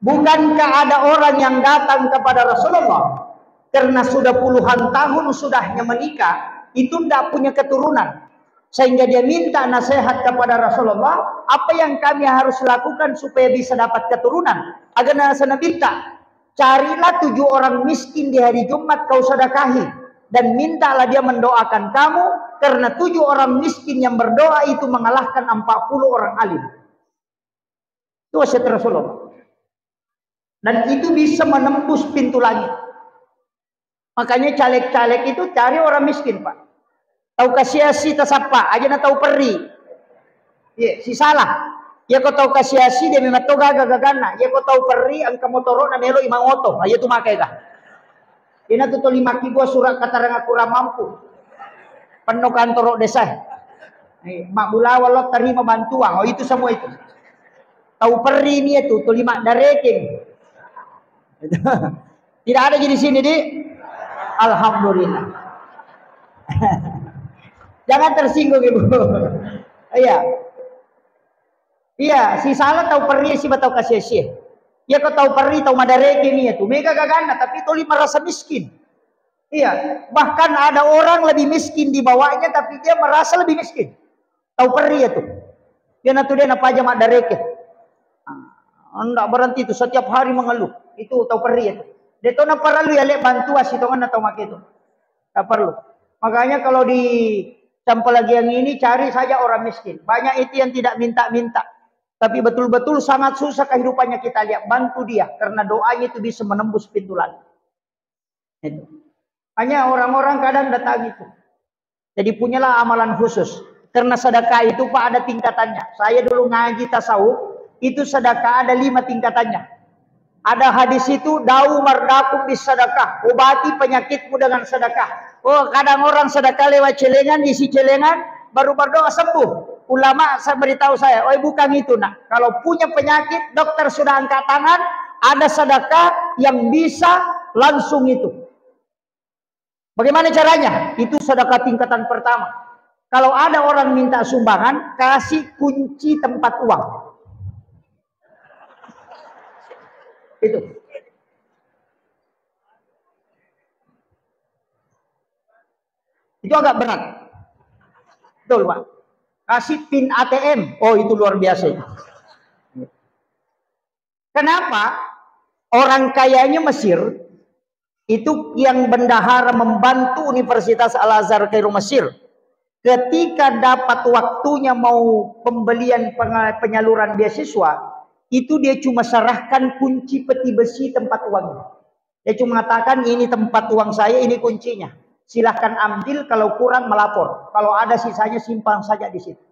Bukankah ada orang yang datang kepada Rasulullah karena sudah puluhan tahun sudahnya menikah, itu tidak punya keturunan. Sehingga dia minta nasihat kepada Rasulullah, apa yang kami harus lakukan supaya bisa dapat keturunan? Agar Nabi minta, carilah 7 orang miskin di hari Jumat kau sedekahi, dan mintalah dia mendoakan kamu, karena 7 orang miskin yang berdoa itu mengalahkan 40 orang alim. Itu wasiat Rasulullah. Dan itu bisa menembus pintu langit. Makanya caleg-caleg itu cari orang miskin, Pak. Tahu kasiasi tasapa aja na tahu perri. Ya, si salah. Ya kau tahu kasiasi dia memang tahu gagana. Ya kau tahu perri ang kamotoro na melo imang oto. Ayo tu makai kah. Ina tu 5 kibo surat katarang aku mampu. Penuh kantor desa. Mak bula walot terima bantuan. Oh itu semua itu. Tahu perri ni itu 5 dareking. Tidak ada di sini di. Alhamdulillah. Jangan tersinggung ibu. Iya. Iya, si salah tahu perri si batau kasih. Ya kau tahu perri tahu madareke ni itu. Mega gagana tapi toli merasa miskin. Iya, bahkan ada orang lebih miskin di bawahnya tapi dia merasa lebih miskin. Tahu perri itu. Dia natu dia apa aja madareke. Enggak berhenti itu setiap hari mengeluh. Itu tahu perri itu. Dia tahu nak perlu ya lek bantu asitongan atau mak itu. Tak perlu. Makanya kalau di sampel lagi yang ini cari saja orang miskin. Banyak itu yang tidak minta-minta. Tapi betul-betul sangat susah kehidupannya kita lihat. Bantu dia. Karena doanya itu bisa menembus pintu langit. Itu. Hanya orang-orang kadang datang gitu. Jadi punyalah amalan khusus. Karena sedekah itu Pak ada tingkatannya. Saya dulu ngaji tasawuf. Itu sedekah ada 5 tingkatannya. Ada hadis itu. Dau mardakum bis sedekah. Obati penyakitmu dengan sedekah. Oh, kadang orang sedekah lewat celengan, isi celengan, baru berdoa sembuh. Ulama saya beritahu saya, oh bukan itu nak. Kalau punya penyakit, dokter sudah angkat tangan, ada sedekah yang bisa langsung itu. Bagaimana caranya? Itu sedekah tingkatan pertama. Kalau ada orang minta sumbangan, kasih kunci tempat uang. Itu. Itu agak berat. Betul, Pak. Kasih PIN ATM. Oh, itu luar biasa. Kenapa? Orang kayanya Mesir itu yang bendahara membantu Universitas Al-Azhar Kairo Mesir. Ketika dapat waktunya mau pembelian penyaluran beasiswa, itu dia cuma serahkan kunci peti besi tempat uangnya. Dia cuma mengatakan ini tempat uang saya, ini kuncinya. Silahkan ambil, kalau kurang melapor. Kalau ada sisanya simpan saja di situ.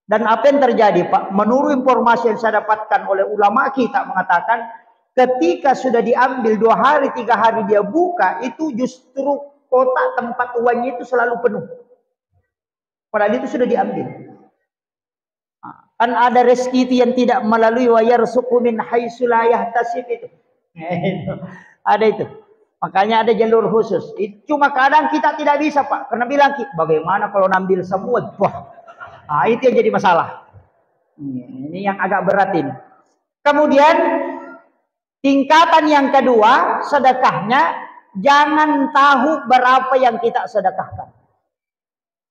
Dan apa yang terjadi Pak? Menurut informasi yang saya dapatkan oleh ulama kita mengatakan, ketika sudah diambil 2 hari, 3 hari dia buka, itu justru kotak tempat uangnya itu selalu penuh. Padahal itu sudah diambil. Kan ada rezeki itu yang tidak melalui wa yarzuqu min haitsu la yahtasib itu. Ada itu. Makanya ada jalur khusus. Cuma kadang kita tidak bisa Pak. Karena bilang, bagaimana kalau ngambil semua? Wah, nah, itu yang jadi masalah. Ini yang agak berat ini. Kemudian, tingkatan yang kedua, sedekahnya, jangan tahu berapa yang kita sedekahkan.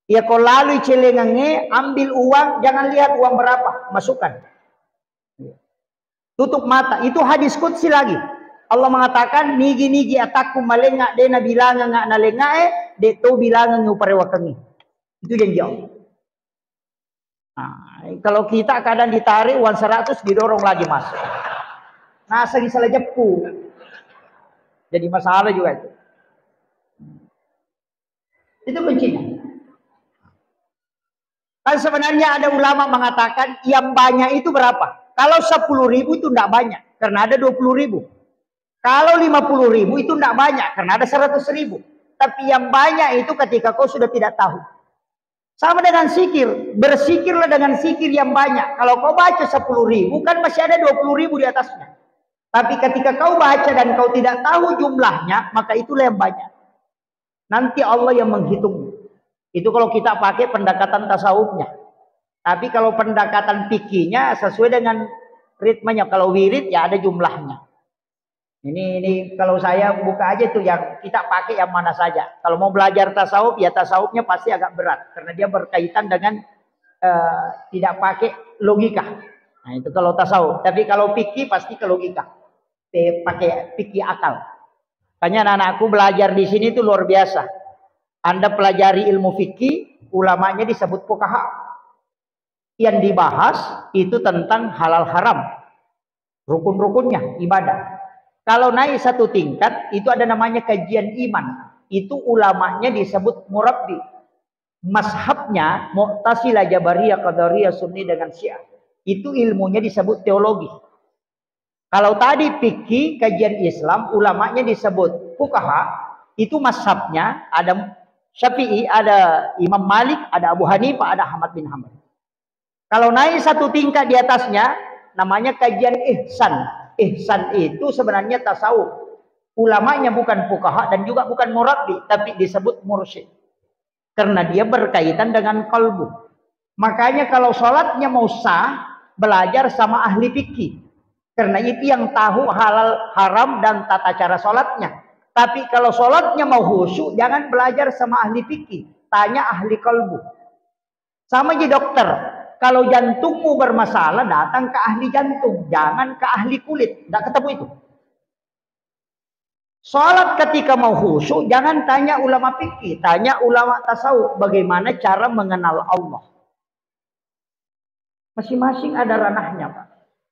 Ya kalau lalu celengannya, ambil uang, jangan lihat uang berapa, masukkan. Tutup mata, itu hadis qudsi lagi. Allah mengatakan nigi-nigi ataku malengak dena bilangan ngak nalengae de to bilangan nguparewakangi. Itu janji Allah. Nah, kalau kita kadang ditarik uang 100 didorong lagi masuk. Nah, segi salah jepu. Jadi masalah juga itu. Itu kuncinya. Kan sebenarnya ada ulama mengatakan yang banyak itu berapa? Kalau 10.000 itu tidak banyak karena ada 20.000. Kalau 50.000 itu tidak banyak karena ada 100.000. Tapi yang banyak itu ketika kau sudah tidak tahu. Sama dengan zikir, berzikirlah dengan zikir yang banyak. Kalau kau baca 10.000, kan masih ada 20.000 di atasnya. Tapi ketika kau baca dan kau tidak tahu jumlahnya, maka itulah yang banyak. Nanti Allah yang menghitung. Itu kalau kita pakai pendekatan tasawufnya. Tapi kalau pendekatan fikihnya sesuai dengan ritmenya. Kalau wirid ya ada jumlahnya. Ini kalau saya buka aja tuh yang kita pakai yang mana saja. Kalau mau belajar tasawuf ya tasawufnya pasti agak berat karena dia berkaitan dengan tidak pakai logika. Nah itu kalau tasawuf. Tapi kalau fikih pasti ke logika. Pakai fikih akal. Makanya anak-anakku belajar di sini itu luar biasa. Anda pelajari ilmu fikih, ulamanya disebut fuqaha. Yang dibahas itu tentang halal haram. Rukun-rukunnya ibadah. Kalau naik satu tingkat, itu ada namanya kajian iman. Itu ulamanya disebut murabbi. Mazhabnya Mu'tazilah, Jabariyah, Qadariyah, Sunni dengan Syiah. Itu ilmunya disebut teologi. Kalau tadi fikih, kajian Islam, ulamanya disebut fuqaha. Itu mazhabnya ada Syafi'i, ada Imam Malik, ada Abu Hanifah, ada Ahmad bin Hanbal. Kalau naik satu tingkat di atasnya, namanya kajian ihsan. Ihsan itu sebenarnya tasawuf. Ulamanya bukan fuqaha dan juga bukan murabbi, tapi disebut mursyid. Karena dia berkaitan dengan kalbu. Makanya kalau sholatnya mau sah, belajar sama ahli fikih. Karena itu yang tahu halal, haram dan tata cara sholatnya. Tapi kalau sholatnya mau khusyuk, jangan belajar sama ahli fikih. Tanya ahli kalbu. Sama aja dokter. Kalau jantungmu bermasalah, datang ke ahli jantung. Jangan ke ahli kulit. Tidak ketemu itu. Sholat ketika mau khusyuk, jangan tanya ulama fikih. Tanya ulama tasawuf. Bagaimana cara mengenal Allah. Masing-masing ada ranahnya, Pak.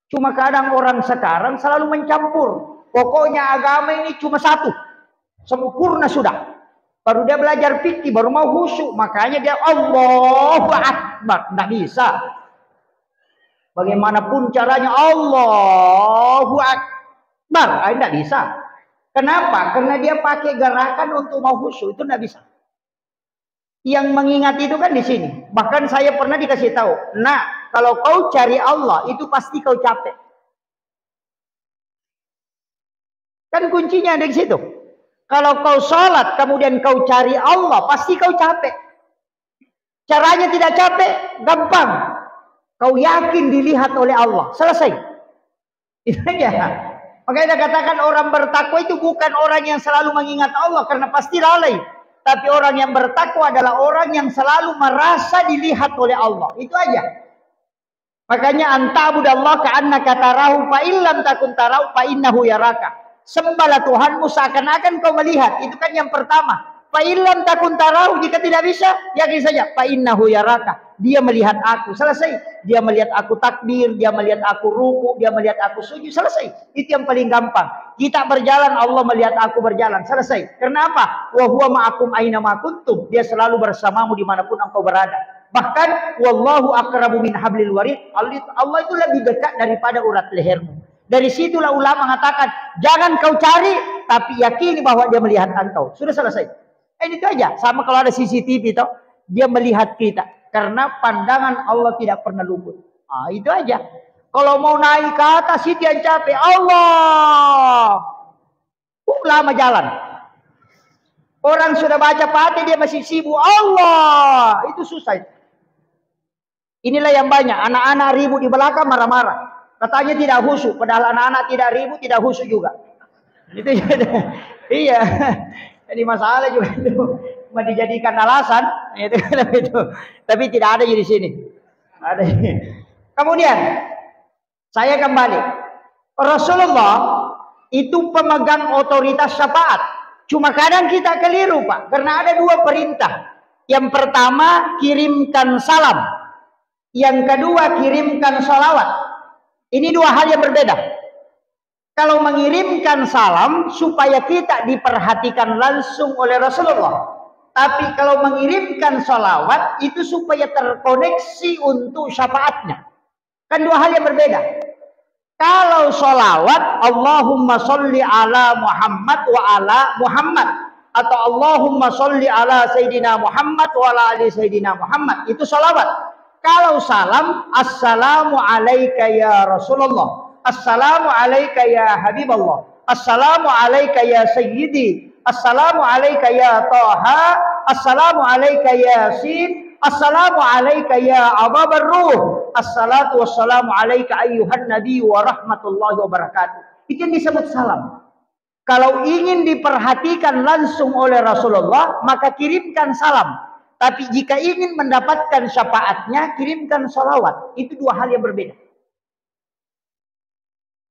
Cuma kadang orang sekarang selalu mencampur. Pokoknya agama ini cuma satu. Sempurna sudah. Baru dia belajar fikih, baru mau khusyuk. Makanya dia Allahu Akbar. Tidak bisa. Bagaimanapun caranya Allahu Akbar. Tidak bisa. Kenapa? Karena dia pakai gerakan untuk mau khusyuk. Itu tidak bisa. Yang mengingat itu kan di sini. Bahkan saya pernah dikasih tahu. Nah, kalau kau cari Allah, itu pasti kau capek. Kan kuncinya ada di situ. Kalau kau sholat, kemudian kau cari Allah, pasti kau capek. Caranya tidak capek, gampang. Kau yakin dilihat oleh Allah. Selesai. Itu aja. Makanya katakan orang bertakwa itu bukan orang yang selalu mengingat Allah, karena pasti lalai. Tapi orang yang bertakwa adalah orang yang selalu merasa dilihat oleh Allah. Itu aja. Makanya anta'budallaha ka'annaka tarahu fa illam takun tarahu fa innahu yaraka. Sembahlah Tuhanmu seakan-akan kau melihat. Itu kan yang pertama. Fa illam takun tarahu, jika tidak bisa, yakin saja fa innahu yaraka. Dia melihat aku. Selesai. Dia melihat aku takbir, dia melihat aku ruku, dia melihat aku sujud. Selesai. Itu yang paling gampang. Kita berjalan, Allah melihat aku berjalan. Selesai. Kenapa? Wa huwa ma'akum aina ma kuntum. Dia selalu bersamamu dimanapun engkau berada. Bahkan wallahu aqrabu min hablil warid. Allah itu lebih dekat daripada urat lehermu. Dari situlah ulama mengatakan, jangan kau cari, tapi yakini bahwa dia melihat engkau. Sudah selesai. Itu aja. Sama kalau ada CCTV, toh, dia melihat kita. Karena pandangan Allah tidak pernah luput. Itu aja. Kalau mau naik ke atas, itu yang capek. Allah. Lama jalan. Orang sudah baca Fatihah, dia masih sibuk. Allah. Itu susah. Inilah yang banyak. Anak-anak ribut di belakang, marah-marah. Katanya tidak khusyuk, padahal anak-anak tidak ribut, tidak khusyuk juga. Itu iya. Jadi masalah juga itu cuma dijadikan alasan, itu. Tapi tidak ada di sini. Ada. Kemudian saya kembali. Rasulullah itu pemegang otoritas syafaat. Cuma kadang kita keliru, Pak, karena ada dua perintah. Yang pertama, kirimkan salam. Yang kedua, kirimkan sholawat. Ini dua hal yang berbeda. Kalau mengirimkan salam supaya kita diperhatikan langsung oleh Rasulullah. Tapi kalau mengirimkan sholawat itu supaya terkoneksi untuk syafaatnya. Kan dua hal yang berbeda. Kalau sholawat, Allahumma sholli ala Muhammad wa ala Muhammad. atau Allahumma sholli ala Sayyidina Muhammad wa ala ali Sayyidina Muhammad. Itu sholawat. Kalau salam, assalamu alaika ya Rasulullah, assalamu alaika ya Habiballah, assalamu alaika ya Sayyidi, assalamu alaika ya Taha, assalamu alaika ya Yasin, assalamu alaika ya Ababar Ruh, assalatu wassalamu alaika ayyuhan nabi wa rahmatullahi wa barakatuh. Itu yang disebut salam. Kalau ingin diperhatikan langsung oleh Rasulullah, maka kirimkan salam. Tapi jika ingin mendapatkan syafaatnya, kirimkan salawat. Itu dua hal yang berbeda.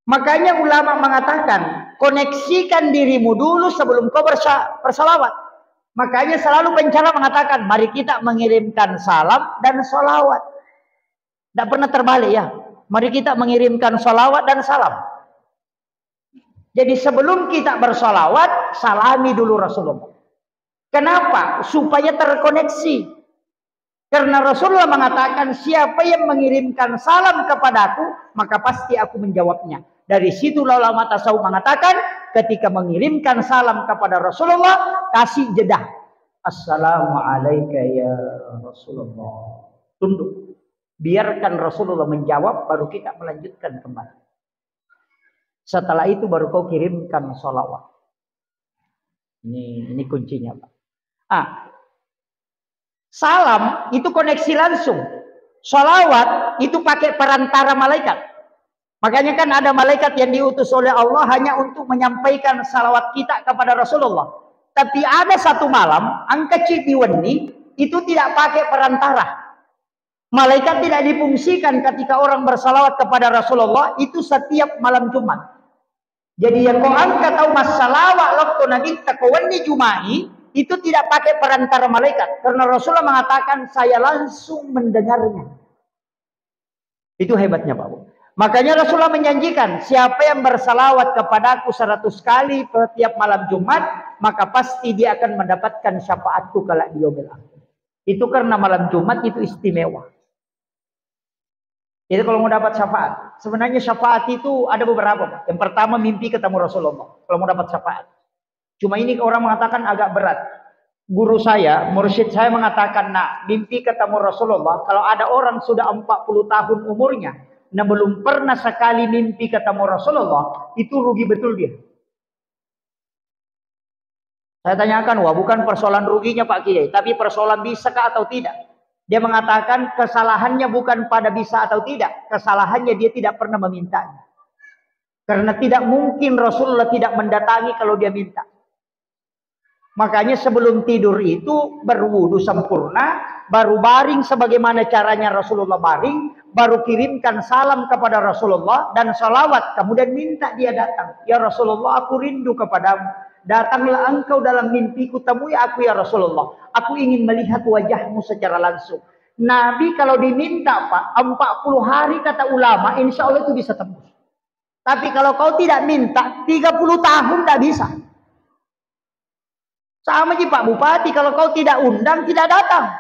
Makanya ulama mengatakan, koneksikan dirimu dulu sebelum kau bersalawat. Makanya selalu pencara mengatakan, mari kita mengirimkan salam dan salawat. Tidak pernah terbalik ya. Mari kita mengirimkan salawat dan salam. Jadi sebelum kita bersalawat, salami dulu Rasulullah. Kenapa? Supaya terkoneksi. Karena Rasulullah mengatakan, siapa yang mengirimkan salam kepadaku, maka pasti aku menjawabnya. Dari situlah ulama tasawuf mengatakan, ketika mengirimkan salam kepada Rasulullah, kasih jeda. Assalamualaikum ya Rasulullah. Tunduk. Biarkan Rasulullah menjawab, baru kita melanjutkan kembali. Setelah itu baru kau kirimkan sholawat. Ini kuncinya, Pak. Salam itu koneksi langsung. Sholawat itu pakai perantara malaikat. Makanya kan ada malaikat yang diutus oleh Allah hanya untuk menyampaikan salawat kita kepada Rasulullah. Tapi ada satu malam, angka Cidiweni itu tidak pakai perantara. Malaikat tidak difungsikan ketika orang bersalawat kepada Rasulullah itu setiap malam Jumat. Jadi yang kau angkat tahu masalah waktu nabi takawani Jumai itu tidak pakai perantara malaikat, karena Rasulullah mengatakan saya langsung mendengarnya. Itu hebatnya Pak Bu. Makanya Rasulullah menjanjikan, siapa yang bersalawat kepadaku 100 kali setiap malam Jumat, maka pasti dia akan mendapatkan syafaatku kala di yaumil akhir. Itu karena malam Jumat itu istimewa. Jadi kalau mau dapat syafaat, sebenarnya syafaat itu ada beberapa Pak. Yang pertama mimpi ketemu Rasulullah, kalau mau dapat syafaat. Cuma ini orang mengatakan agak berat. Guru saya, mursyid saya mengatakan, nah mimpi ketemu Rasulullah, kalau ada orang sudah 40 tahun umurnya, nah belum pernah sekali mimpi ketemu Rasulullah, itu rugi betul dia. Saya tanyakan, wah bukan persoalan ruginya Pak Kiai, tapi persoalan bisakah atau tidak. Dia mengatakan kesalahannya bukan pada bisa atau tidak, kesalahannya dia tidak pernah memintanya. Karena tidak mungkin Rasulullah tidak mendatangi kalau dia minta. Makanya sebelum tidur itu berwudu sempurna, baru baring sebagaimana caranya Rasulullah baring, baru kirimkan salam kepada Rasulullah dan salawat, kemudian minta dia datang. Ya Rasulullah, aku rindu kepadamu. Datanglah engkau dalam mimpiku, temui aku ya Rasulullah. Aku ingin melihat wajahmu secara langsung. Nabi kalau diminta Pak, 40 hari kata ulama, insya Allah itu bisa tembus. Tapi kalau kau tidak minta, 30 tahun tidak bisa. Sama aja Pak Bupati, kalau kau tidak undang, tidak datang.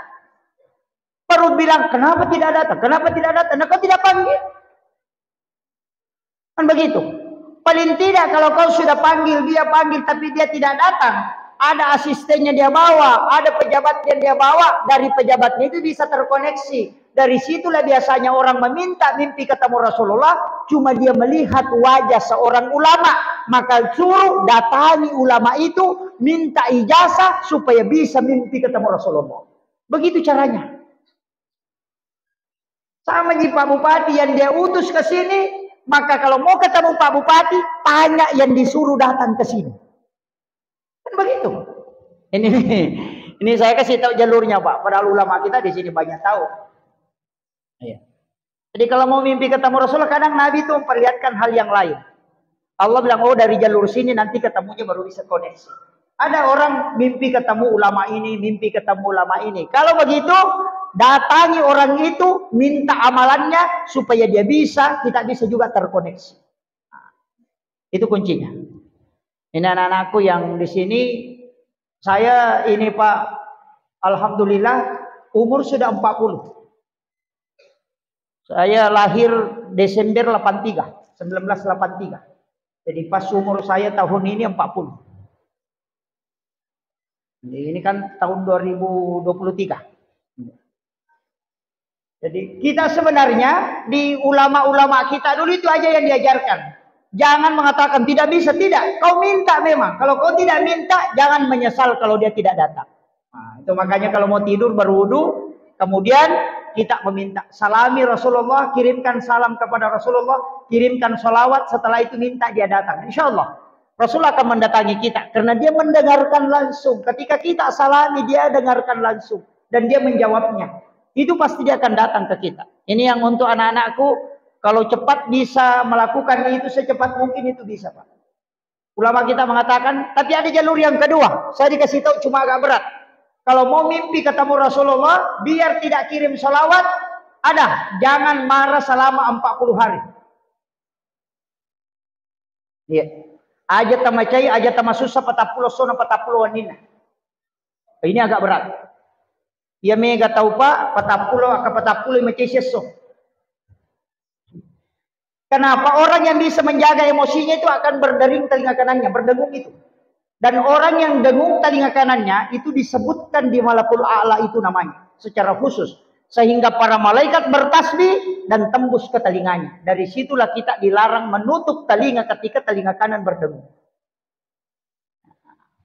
Perlu bilang, kenapa tidak datang? Kenapa tidak datang? Nah, kau tidak panggil. Kan begitu. Paling tidak kalau kau sudah panggil, dia panggil, tapi dia tidak datang. Ada asistennya dia bawa, ada pejabat yang dia bawa. Dari pejabatnya itu bisa terkoneksi. Dari situlah biasanya orang meminta mimpi ketemu Rasulullah, cuma dia melihat wajah seorang ulama, maka suruh datangi ulama itu, minta ijazah supaya bisa mimpi ketemu Rasulullah. Begitu caranya. Sama di Pak Bupati yang dia utus ke sini, maka kalau mau ketemu Pak Bupati, tanya yang disuruh datang ke sini. Kan begitu. Ini saya kasih tahu jalurnya Pak. Padahal ulama kita di sini banyak tahu. Ya. Jadi kalau mau mimpi ketemu Rasulullah, kadang Nabi itu memperlihatkan hal yang lain. Allah bilang, oh dari jalur sini nanti ketemunya baru bisa koneksi. Ada orang mimpi ketemu ulama ini, mimpi ketemu ulama ini. Kalau begitu, datangi orang itu, minta amalannya supaya dia bisa, kita bisa juga terkoneksi. Nah, itu kuncinya. Ini anak-anakku yang di sini, saya ini Pak, alhamdulillah umur sudah 40. Saya lahir Desember 83, 1983. Jadi pas umur saya tahun ini 40. Ini kan tahun 2023. Jadi kita sebenarnya di ulama-ulama kita dulu itu aja yang diajarkan. Jangan mengatakan tidak bisa, tidak. Kau minta memang. Kalau kau tidak minta, jangan menyesal kalau dia tidak datang. Nah, itu makanya kalau mau tidur berwudu, kemudian kita meminta. Salami Rasulullah, kirimkan salam kepada Rasulullah, kirimkan sholawat, setelah itu minta dia datang. Insya Allah Rasul akan mendatangi kita. Karena dia mendengarkan langsung. Ketika kita salami, dia dengarkan langsung. Dan dia menjawabnya. Itu pasti dia akan datang ke kita. Ini yang untuk anak-anakku. Kalau cepat bisa melakukan itu secepat mungkin itu bisa, Pak. Ulama kita mengatakan, tapi ada jalur yang kedua. Saya dikasih tahu cuma agak berat. Kalau mau mimpi ketemu Rasulullah, biar tidak kirim salawat, ada. Jangan marah selama 40 hari. Iya. Aja tamacai, aja tamasusah, patapulo sona, patapulo wanina. Ini agak berat. Ia mega tahu Pak, patapulo, patapulo macai seso. Kenapa? Orang yang bisa menjaga emosinya itu akan berdering telinga kanannya, berdengung itu. Dan orang yang dengung telinga kanannya itu disebutkan di Malakul A'la itu namanya secara khusus. Sehingga para malaikat bertasbih dan tembus ke telinganya. Dari situlah kita dilarang menutup telinga ketika telinga kanan berdengung.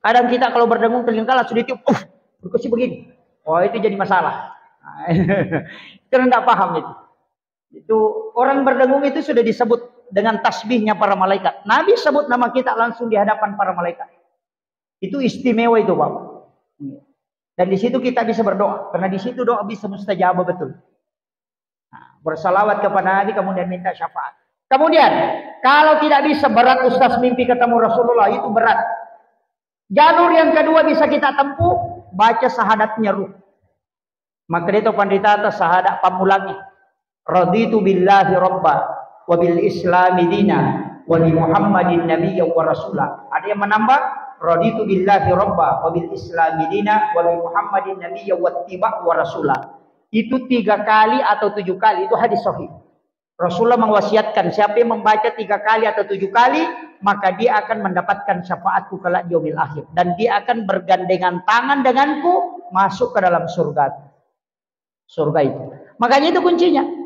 Kadang kita kalau berdengung telinga kanan sudah ditiup, berkusi begini. Oh itu jadi masalah. Karena tidak paham itu. Itu orang berdengung itu sudah disebut dengan tasbihnya para malaikat. Nabi sebut nama kita langsung di hadapan para malaikat. Itu istimewa itu, Bapak. Dan di situ kita bisa berdoa, karena di situ doa bisa mustajabah betul. Nah, bersalawat kepada Nabi kemudian minta syafaat. Kemudian kalau tidak bisa, berat Ustaz, mimpi ketemu Rasulullah itu berat. Jalur yang kedua bisa kita tempuh, baca syahadatnya ruh. Maka itu pandita atas syahadat pamulangnya. Raditu billahi rabba wa bil islami dina wa bi Muhammadin nabiyya wa rasula. Ada yang menambah raditu billahi rabba wa bil islami dina wa bi Muhammadin nabiyya wa tiba wa rasula. Itu 3 kali atau 7 kali, itu hadis sahih. Rasulullah mewasiatkan siapa yang membaca 3 kali atau 7 kali, maka dia akan mendapatkan syafaatku kelak di yaumil akhir, dan dia akan bergandengan tangan denganku masuk ke dalam surga. Surga itu. Makanya itu kuncinya.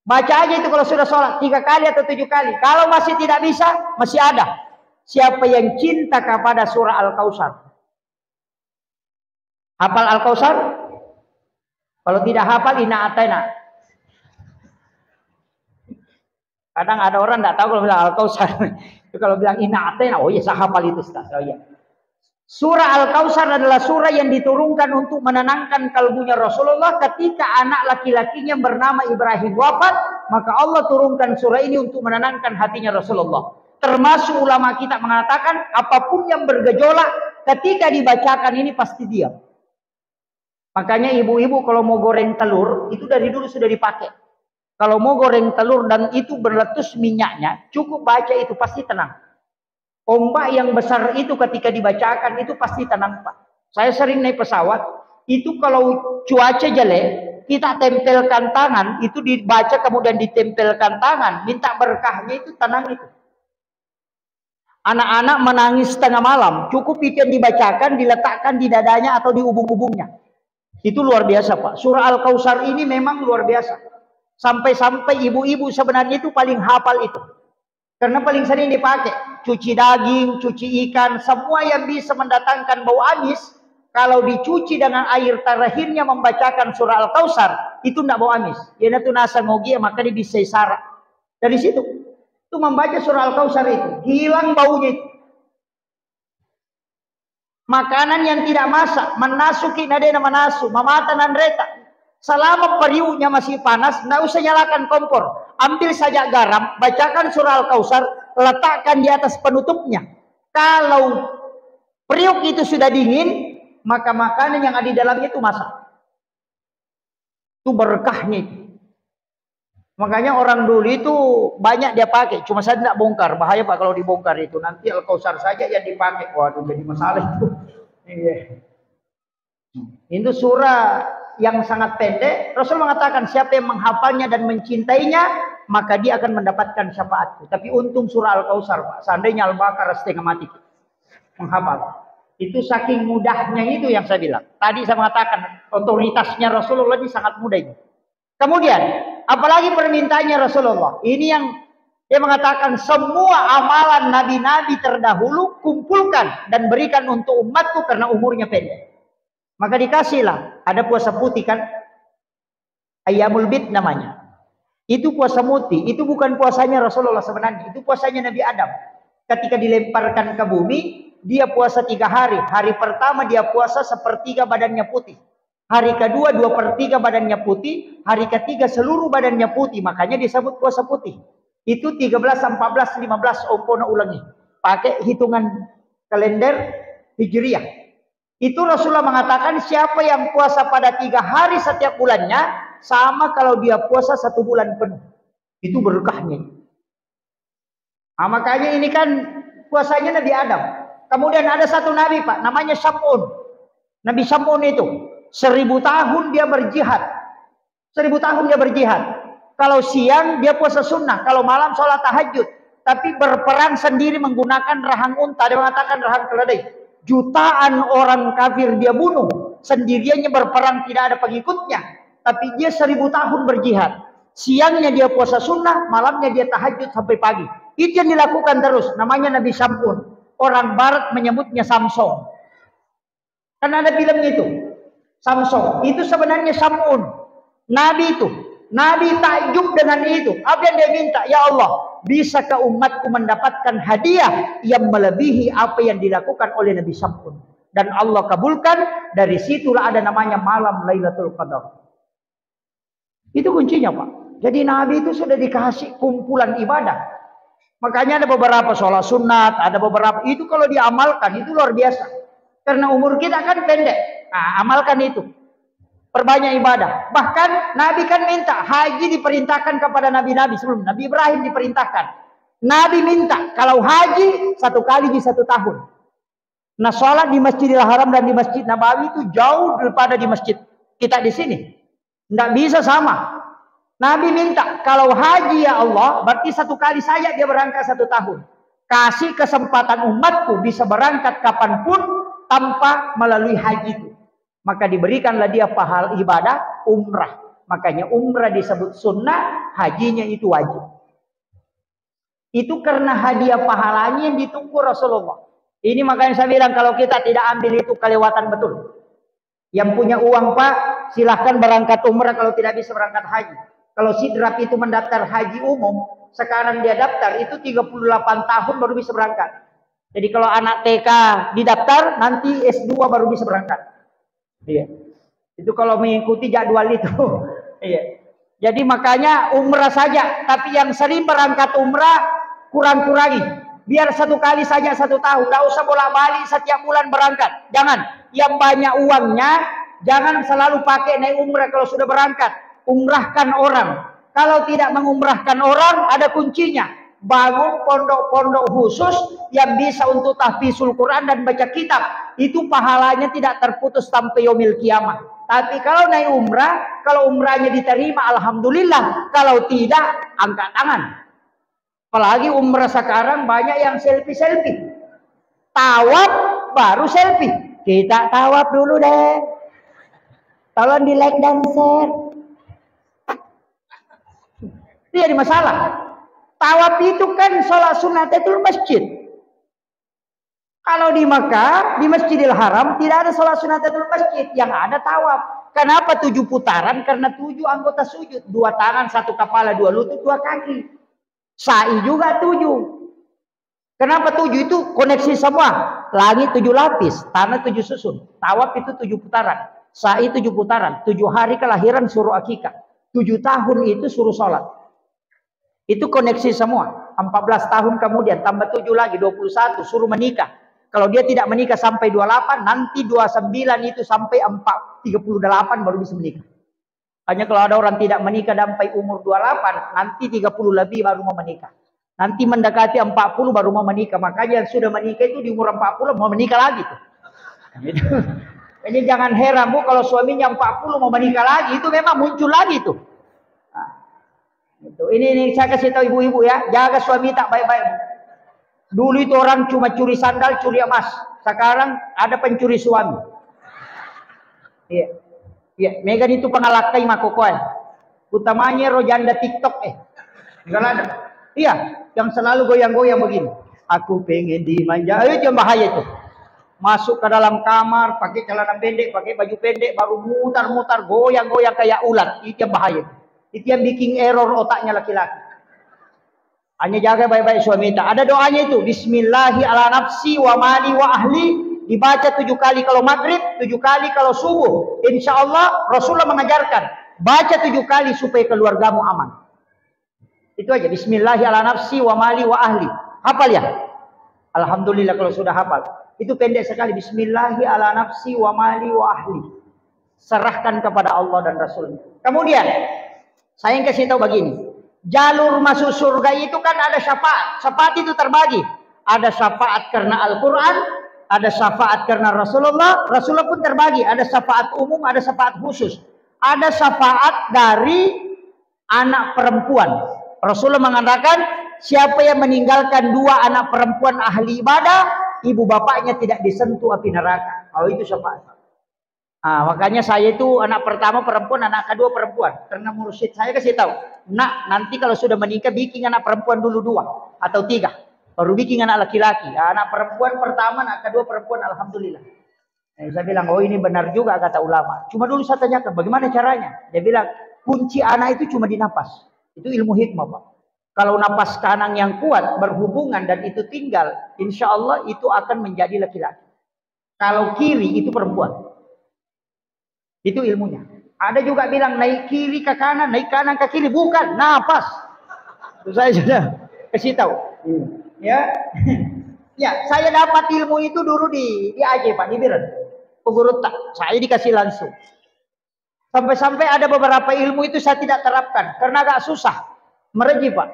Baca aja itu kalau sudah sholat 3 kali atau 7 kali. Kalau masih tidak bisa, masih ada. Siapa yang cinta kepada surah Al-Kautsar? Hafal Al-Kautsar? Kalau tidak hafal, Inna Atayna. Kadang ada orang tidak tahu kalau bilang Al-Kautsar. Kalau bilang Inna Atayna, oh iya saya hafal itu Ustaz. Oh iya. Surah Al-Kautsar adalah surah yang diturunkan untuk menenangkan kalbunya Rasulullah ketika anak laki-lakinya bernama Ibrahim wafat, maka Allah turunkan surah ini untuk menenangkan hatinya Rasulullah. Termasuk ulama kita mengatakan apapun yang bergejolak ketika dibacakan ini pasti diam. Makanya ibu-ibu kalau mau goreng telur itu dari dulu sudah dipakai. Kalau mau goreng telur dan itu berletus minyaknya, cukup baca itu pasti tenang. Ombak yang besar itu ketika dibacakan itu pasti tenang, Pak. Saya sering naik pesawat, itu kalau cuaca jelek, kita tempelkan tangan, itu dibaca kemudian ditempelkan tangan, minta berkahnya itu tenang itu. Anak-anak menangis tengah malam, cukup itu yang dibacakan, diletakkan di dadanya atau di ubung-ubungnya. Itu luar biasa, Pak. Surah Al-Kautsar ini memang luar biasa. Sampai-sampai ibu-ibu sebenarnya itu paling hafal itu. Karena paling sering dipakai, cuci daging, cuci ikan, semua yang bisa mendatangkan bau amis, kalau dicuci dengan air terakhirnya membacakan surah Al-Kautsar, itu tidak bau amis. Yana tu nasa ngogi, maka dia bisa isara. Dari situ, itu membaca surah Al-Kautsar itu, hilang baunya itu. Makanan yang tidak masak, menasuki nadena menasu, mamatanan reta. Selama periuknya masih panas, tidak usah nyalakan kompor. Ambil saja garam, bacakan surah Al-Kautsar, letakkan di atas penutupnya. Kalau periuk itu sudah dingin, maka makanan yang ada di dalamnya itu masak. Itu berkahnya itu. Makanya orang dulu itu banyak dia pakai. Cuma saya tidak bongkar. Bahaya Pak kalau dibongkar itu. Nanti Al-Kautsar saja yang dipakai. Waduh jadi masalah itu. Iya. Itu surah yang sangat pendek. Rasul mengatakan siapa yang menghafalnya dan mencintainya, maka dia akan mendapatkan syafaatku. Tapi untung surah Al-Kautsar, Pak. Seandainya Al-Baqarah setengah mati menghafal. Itu saking mudahnya itu yang saya bilang. Tadi saya mengatakan otoritasnya Rasulullah ini sangat mudah itu. Kemudian, apalagi permintaannya Rasulullah. Ini yang dia mengatakan semua amalan nabi-nabi terdahulu kumpulkan dan berikan untuk umatku karena umurnya pendek. Maka dikasihlah. Ada puasa putih kan? Ayyamul Bid namanya. Itu puasa putih. Itu bukan puasanya Rasulullah sebenarnya. Itu puasanya Nabi Adam. Ketika dilemparkan ke bumi, dia puasa 3 hari. Hari pertama dia puasa sepertiga badannya putih. Hari kedua 2/3 badannya putih. Hari ketiga seluruh badannya putih. Makanya disebut puasa putih. Itu 13, 14, 15 ompono ulangi. Pakai hitungan kalender Hijriah. Itu Rasulullah mengatakan siapa yang puasa pada 3 hari setiap bulannya, sama kalau dia puasa 1 bulan penuh. Itu berkahnya. Nah, makanya ini kan puasanya Nabi Adam. Kemudian ada satu nabi Pak, namanya Syam'un. Nabi Syam'un itu 1000 tahun dia berjihad. 1000 tahun dia berjihad. Kalau siang dia puasa sunnah, kalau malam sholat tahajud. Tapi berperang sendiri menggunakan rahang unta. Dia mengatakan rahang keledai. Jutaan orang kafir dia bunuh. Sendiriannya berperang, tidak ada pengikutnya. Tapi dia 1000 tahun berjihad. Siangnya dia puasa sunnah, malamnya dia tahajud sampai pagi. Itu yang dilakukan terus. Namanya Nabi Syam'un. Orang barat menyebutnya Samsung. Kan ada film itu. Samsung. Itu sebenarnya Syam'un. Nabi itu. Nabi takjub dengan itu. Apa yang dia minta? Ya Allah, bisakah umatku mendapatkan hadiah yang melebihi apa yang dilakukan oleh Nabi Syam'un? Dan Allah kabulkan. Dari situlah ada namanya malam Lailatul Qadar. Itu kuncinya Pak. Jadi Nabi itu sudah dikasih kumpulan ibadah. Makanya ada beberapa sholat sunat, ada beberapa. Itu kalau diamalkan, itu luar biasa. Karena umur kita kan pendek. Nah, amalkan itu. Perbanyak ibadah. Bahkan Nabi kan minta. Haji diperintahkan kepada Nabi-Nabi sebelum. Nabi Ibrahim diperintahkan. Nabi minta. Kalau haji 1 kali di 1 tahun. Nah sholat di Masjidil Haram dan di Masjid Nabawi itu jauh daripada di masjid kita di sini. Tidak bisa sama. Nabi minta. Kalau haji ya Allah. Berarti 1 kali saja dia berangkat 1 tahun. Kasih kesempatan umatku bisa berangkat kapanpun tanpa melalui haji itu. Maka diberikanlah dia pahala ibadah umrah. Makanya umrah disebut sunnah, hajinya itu wajib. Itu karena hadiah pahalanya yang ditunggu Rasulullah. Ini makanya saya bilang kalau kita tidak ambil itu kelewatan betul. Yang punya uang Pak, silahkan berangkat umrah kalau tidak bisa berangkat haji. Kalau Sidrap itu mendaftar haji umum, sekarang dia daftar itu 38 tahun baru bisa berangkat. Jadi kalau anak TK didaftar, nanti S2 baru bisa berangkat. Iya. Itu kalau mengikuti jadwal itu. Iya. Jadi makanya umrah saja. Tapi yang sering berangkat umrah kurang-kurangi. Biar 1 kali saja 1 tahun. Tidak usah bolak-balik setiap bulan berangkat. Jangan. Yang banyak uangnya jangan selalu pakai naik umrah kalau sudah berangkat. Umrahkan orang. Kalau tidak mengumrahkan orang ada kuncinya. Bangun pondok-pondok khusus yang bisa untuk tahfizul Quran dan baca kitab. Itu pahalanya tidak terputus sampai yaumil kiamah. Tapi kalau naik umrah, kalau umrahnya diterima alhamdulillah, kalau tidak angkat tangan. Apalagi umrah sekarang banyak yang selfie-selfie. Tawaf baru selfie. Kita tawaf dulu deh. Tolong di like dan share. Itu jadi masalah. Tawaf itu kan sholat sunnatul masjid. Kalau di Makkah, di Masjidil Haram tidak ada sholat sunnatul masjid, yang ada tawaf. Kenapa 7 putaran? Karena 7 anggota sujud, 2 tangan, 1 kepala, 2 lutut, 2 kaki. Sa'i juga 7. Kenapa 7 itu koneksi semua? Langit 7 lapis, tanah 7 susun. Tawaf itu 7 putaran, sa'i 7 putaran, 7 hari kelahiran suruh akikah, 7 tahun itu suruh sholat. Itu koneksi semua. 14 tahun kemudian tambah 7 lagi 21 suruh menikah. Kalau dia tidak menikah sampai 28, nanti 29 itu sampai 38 baru bisa menikah. Hanya kalau ada orang tidak menikah sampai umur 28, nanti 30 lebih baru mau menikah. Nanti mendekati 40 baru mau menikah. Makanya yang sudah menikah itu di umur 40 mau menikah lagi tuh. Jadi jangan heran Bu kalau suaminya 40 mau menikah lagi, itu memang muncul lagi tuh. Ini saya kasih tahu ibu-ibu ya, jaga suami tak baik-baik. Dulu itu orang cuma curi sandal, curi emas. Sekarang ada pencuri suami. Iya. Iya, Megan itu pengalakai makokoy. Utamanya rojanda TikTok enggak ada. Iya, yang selalu goyang-goyang begini. Aku pengen dimanja. Itu yang bahaya itu. Masuk ke dalam kamar, pakai celana pendek, pakai baju pendek, baru mutar-mutar, goyang-goyang kayak ular. Itu yang bahaya. Itu yang bikin error otaknya laki-laki. Hanya jaga baik-baik suami kita. Ada doanya itu. Bismillahi ala nafsi wa mali wa ahli. Dibaca 7 kali kalau maghrib, 7 kali kalau subuh. Insya Allah Rasulullah mengajarkan. Baca 7 kali supaya keluargamu aman. Itu aja. Bismillahi ala nafsi wa mali wa ahli. Hafal ya? Alhamdulillah kalau sudah hafal. Itu pendek sekali. Bismillahi ala nafsi wa mali wa ahli. Serahkan kepada Allah dan Rasulnya. Kemudian, saya yang kasih tahu begini. Jalur masuk surga itu kan ada syafaat. Syafaat itu terbagi. Ada syafaat karena Al-Quran. Ada syafaat karena Rasulullah. Rasulullah pun terbagi. Ada syafaat umum, ada syafaat khusus. Ada syafaat dari anak perempuan. Rasulullah mengatakan, siapa yang meninggalkan 2 anak perempuan ahli ibadah, ibu bapaknya tidak disentuh api neraka. Oh, itu syafaat. Makanya saya itu anak pertama perempuan, anak kedua perempuan. Karena mursyid saya kasih tahu, nak, nanti kalau sudah menikah bikin anak perempuan dulu 2 atau 3, baru bikin anak laki-laki. Anak perempuan pertama, anak kedua perempuan, alhamdulillah. Saya bilang, oh ini benar juga kata ulama. Cuma dulu saya tanyakan, bagaimana caranya? Dia bilang, kunci anak itu cuma di napas. Itu ilmu hikmah, Pak. Kalau napas kanan yang kuat berhubungan dan itu tinggal, insya Allah itu akan menjadi laki-laki. Kalau kiri itu perempuan. Itu ilmunya. Ada juga bilang naik kiri ke kanan, naik kanan ke kiri. Bukan, napas. Itu saya sudah kasih tahu. Ya, ya, saya dapat ilmu itu dulu di Aceh, Pak, di Biren. Pegurut tak, saya dikasih langsung. Sampai-sampai ada beberapa ilmu itu saya tidak terapkan karena agak susah. Mereji, Pak.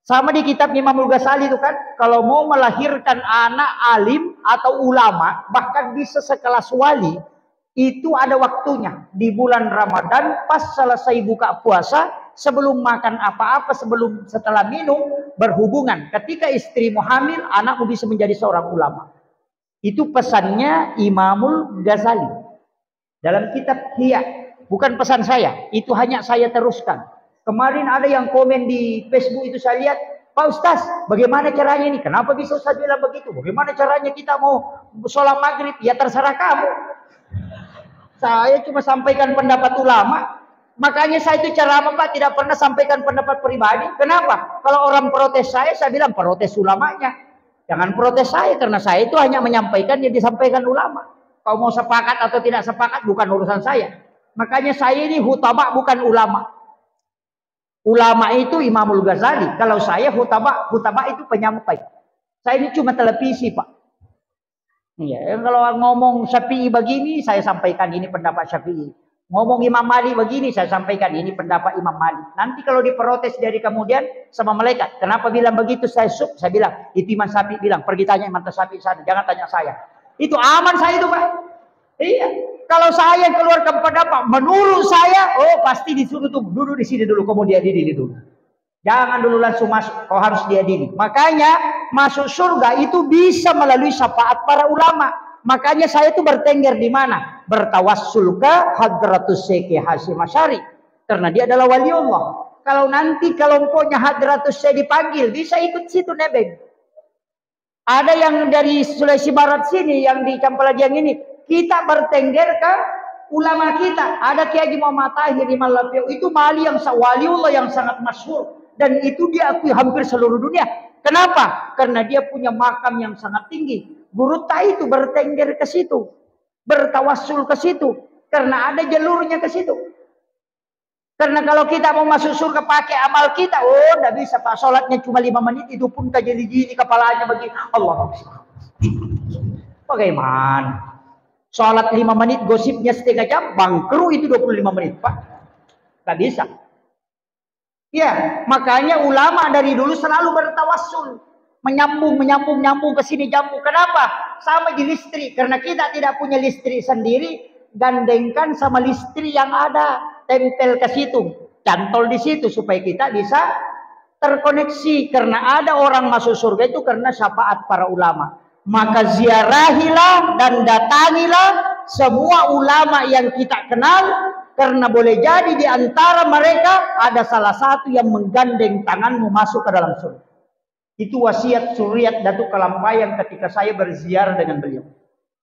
Sama di kitab Imamul Ghazali itu kan, kalau mau melahirkan anak alim atau ulama, bahkan bisa sekelas wali, itu ada waktunya. Di bulan Ramadan, pas selesai buka puasa, sebelum makan apa-apa, setelah minum, berhubungan. Ketika istrimu hamil, anakmu bisa menjadi seorang ulama. Itu pesannya Imamul Ghazali. Dalam kitab Hiya. Bukan pesan saya, itu hanya saya teruskan. Kemarin ada yang komen di Facebook itu saya lihat, Pak Ustaz, bagaimana caranya ini? Kenapa bisa Ustaz bilang begitu? Bagaimana caranya kita mau sholat maghrib? Ya terserah kamu. Saya cuma sampaikan pendapat ulama. Makanya saya itu ceramah, Pak, tidak pernah sampaikan pendapat pribadi. Kenapa? Kalau orang protes saya bilang protes ulamanya. Jangan protes saya, karena saya itu hanya menyampaikan yang disampaikan ulama. Kalau mau sepakat atau tidak sepakat bukan urusan saya. Makanya saya ini hutaba bukan ulama. Ulama itu Imamul Ghazali. Kalau saya hutaba itu penyampai. Saya ini cuma televisi, Pak. Ya, kalau ngomong Syafi'i begini, saya sampaikan ini pendapat Syafi'i. Ngomong Imam Malik begini, saya sampaikan ini pendapat Imam Malik. Nanti kalau diprotes dari kemudian sama malaikat, kenapa bilang begitu? Saya bilang, itu Imam Syafi'i bilang, pergi tanya Imam Syafi'i sana, jangan tanya saya. Itu aman saya itu, Pak. Iya. Kalau saya keluarkan pendapat, menurut saya, oh pasti disuruh tuh duduk di sini dulu, kemudian diadili dulu. Jangan dulu langsung masuk, kau harus diadili. Makanya masuk surga itu bisa melalui syafaat para ulama. Makanya saya itu bertengger di mana? Bertawassul ke Hadratus Syekh Hasyim Asy'ari. Karena dia adalah wali Allah. Kalau nanti kelompoknya Hadratus Syekh dipanggil, bisa ikut situ nebeng. Ada yang dari Sulawesi Barat sini, yang di Campalajiang ini, kita bertengger ke ulama kita. Ada Kiai Haji Muhammad Tahir di Malapio, itu wali Allah yang sangat masyhur, dan itu diakui hampir seluruh dunia. Kenapa? Karena dia punya makam yang sangat tinggi. Guru Tai itu bertengger ke situ, bertawassul ke situ, karena ada jalurnya ke situ. Karena kalau kita mau masuk surga pakai amal kita, oh tidak bisa, Pak. Sholatnya cuma 5 menit, itu pun kejeli-jeli kepalanya bagi Allah. Bagaimana? Sholat 5 menit, gosipnya setengah jam, bangkru itu 25 menit, Pak. Gak bisa. Ya, makanya ulama dari dulu selalu bertawassul. Menyambung ke sini jambung. Kenapa? Sama di listrik. Karena kita tidak punya listrik sendiri, gandengkan sama listrik yang ada. Tempel ke situ. Cantol di situ supaya kita bisa terkoneksi. Karena ada orang masuk surga itu karena syafaat para ulama. Maka ziarahilah dan datangilah semua ulama yang kita kenal, karena boleh jadi di antara mereka ada salah satu yang menggandeng tanganmu masuk ke dalam surga. Itu wasiat Suryat Datuk Kalampayang ketika saya berziarah dengan beliau.